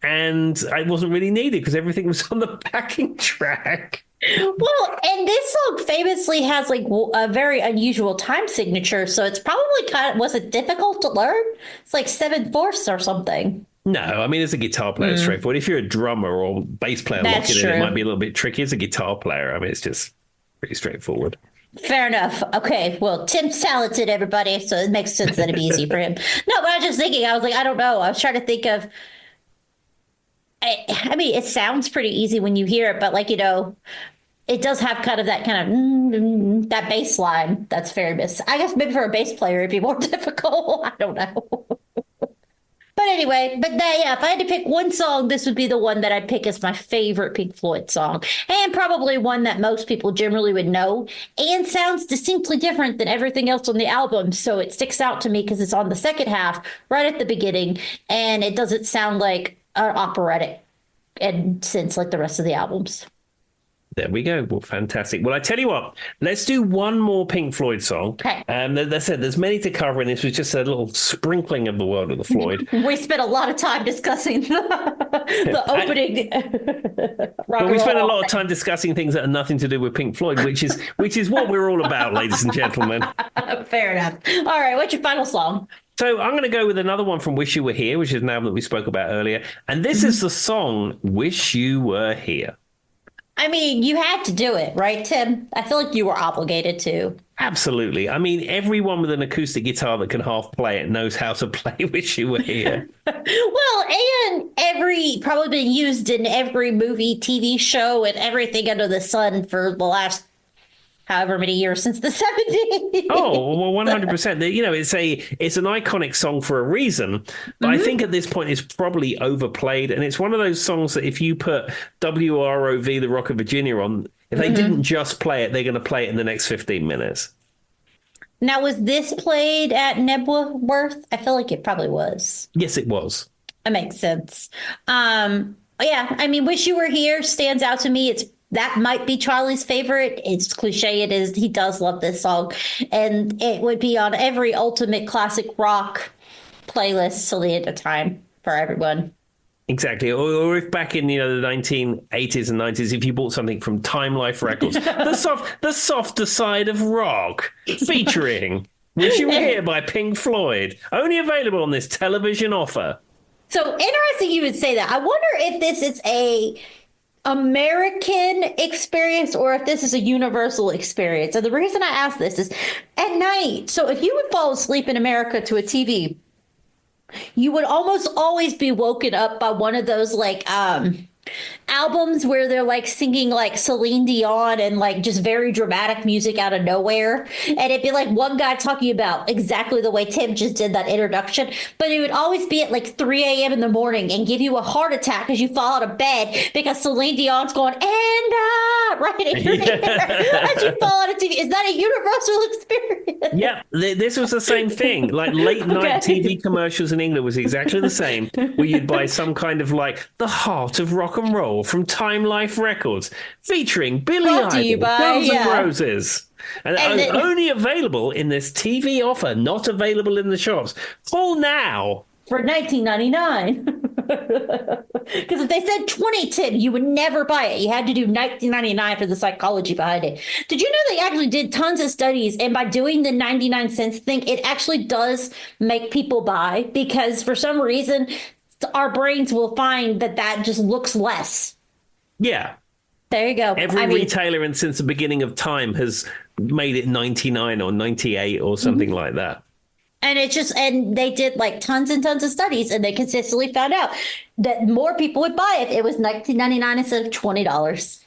And it wasn't really needed because everything was on the backing track. Well, and this song famously has like a very unusual time signature, so it's probably was it difficult to learn? It's like 7/4 or something. No, I mean, as a guitar player, it's straightforward. If you're a drummer or bass player That's looking at it, true. it might be a little bit tricky. As a guitar player, I mean, it's just pretty straightforward. Fair enough. Okay, well, Tim's talented, everybody, so it makes sense that it'd be easy for him. No, but I was just thinking, I was like, I don't know. I was trying to think of. I mean, it sounds pretty easy when you hear it, but like, it does have kind of that that bass line that's famous. I guess maybe for a bass player it'd be more difficult. I don't know. But anyway, yeah, if I had to pick one song, this would be the one that I'd pick as my favorite Pink Floyd song. And probably one that most people generally would know and sounds distinctly different than everything else on the album. So it sticks out to me because it's on the second half, right at the beginning, and it doesn't sound like an operatic and since like the rest of the albums. There we go. Well, fantastic. Well, I tell you what, let's do one more Pink Floyd song. Okay. That's it. There's many to cover, and this was just a little sprinkling of the world of the Floyd. We spent a lot of time discussing the opening. But we spent a lot of time discussing things that have nothing to do with Pink Floyd, which is what we're all about, ladies and gentlemen. Fair enough. All right, what's your final song? So I'm going to go with another one from Wish You Were Here, which is an album that we spoke about earlier. And this is the song Wish You Were Here. I mean, you had to do it, right, Tim? I feel like you were obligated to. Absolutely. I mean, everyone with an acoustic guitar that can half play it knows how to play Wish You Were Here. Well, and probably been used in every movie, TV show, and everything under the sun for the last however many years since the 70s. Oh, well, 100%. It's an iconic song for a reason, but I think at this point it's probably overplayed, and it's one of those songs that if you put WROV, the Rock of Virginia on, if they didn't just play it, they're going to play it in the next 15 minutes. Now, was this played at Nebworth? I feel like it probably was. Yes, it was. That makes sense. Yeah, I mean, Wish You Were Here stands out to me. That might be Charlie's favorite. It's cliche. It is. He does love this song. And it would be on every ultimate classic rock playlist till the end of time for everyone. Exactly. Or if back in, the 1980s and 90s, if you bought something from Time Life Records, the softer side of rock, featuring Wish You Were Here by Pink Floyd, only available on this television offer. So interesting you would say that. I wonder if this is a American experience or if this is a universal experience. And the reason I ask this is at night. So if you would fall asleep in America to a TV, you would almost always be woken up by one of those like albums where they're like singing like Celine Dion and like just very dramatic music out of nowhere. And it'd be like one guy talking about exactly the way Tim just did that introduction, but it would always be at like 3 a.m. in the morning and give you a heart attack as you fall out of bed because Celine Dion's going, and right in your ear as you fall out of TV. Is that a universal experience? Yeah, this was the same thing. Like late night TV commercials in England was exactly the same, where you'd buy some kind of like the heart of rock and roll from Time Life Records, featuring Billy Idol, Guns N' Roses. And only available in this TV offer, not available in the shops. Call now. For $19.99. Because if they said 2010, you would never buy it. You had to do $19.99 for the psychology behind it. Did you know they actually did tons of studies, and by doing the 99 cents thing, it actually does make people buy, because for some reason our brains will find that just looks less. Yeah. There you go. Every retailer and since the beginning of time has made it 99 or 98 or something like that. And and they did like tons and tons of studies, and they consistently found out that more people would buy it if it was $19.99 instead of $20.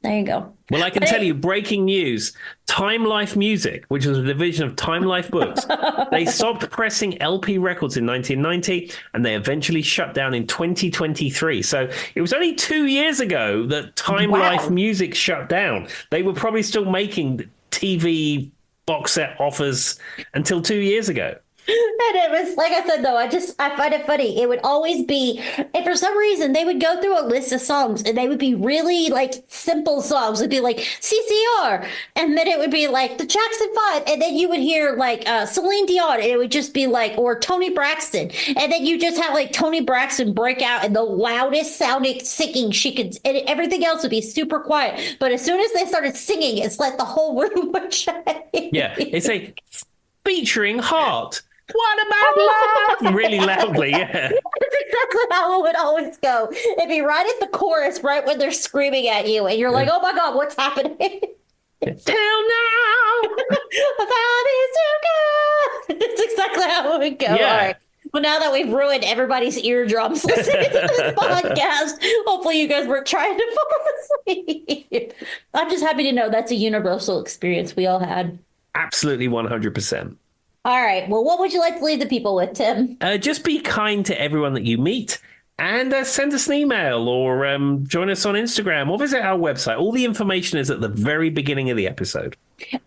There you go. Well, I can tell you, breaking news, Time Life Music, which was a division of Time Life Books, they stopped pressing LP records in 1990, and they eventually shut down in 2023. So it was only 2 years ago that Time Life Music shut down. They were probably still making TV box set offers until 2 years ago. And it was like I said, though, I find it funny. It would always be, and for some reason, they would go through a list of songs, and they would be really like simple songs. It'd be like CCR, and then it would be like the Jackson Five, and then you would hear like Celine Dion, and it would just be like, or Tony Braxton, and then you just have like Tony Braxton break out in the loudest sounding singing she could, and everything else would be super quiet. But as soon as they started singing, it's like the whole room would change. Yeah, it's a featuring Heart. What about love? Really loudly, yeah. That's exactly how it would always go. It'd be right at the chorus, right when they're screaming at you, and you're like, "Oh my God, what's happening?" Tell now, about is too good. That's exactly how it would go. Yeah. All right. Well, now that we've ruined everybody's eardrums listening to this podcast, hopefully you guys weren't trying to fall asleep. I'm just happy to know that's a universal experience we all had. absolutely 100%. All right. Well, what would you like to leave the people with, Tim? Just be kind to everyone that you meet, and send us an email, or join us on Instagram, or visit our website. All the information is at the very beginning of the episode.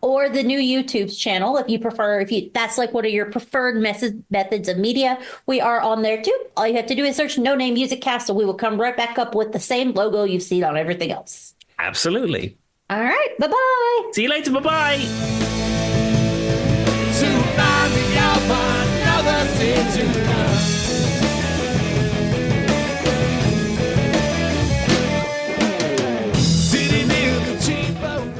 Or the new YouTube channel, if you prefer, that's like one of your preferred methods of media, we are on there too. All you have to do is search No Name Music Cast, and we will come right back up with the same logo you've seen on everything else. Absolutely. All right. Bye-bye. See you later. Bye-bye. To remind me of another day to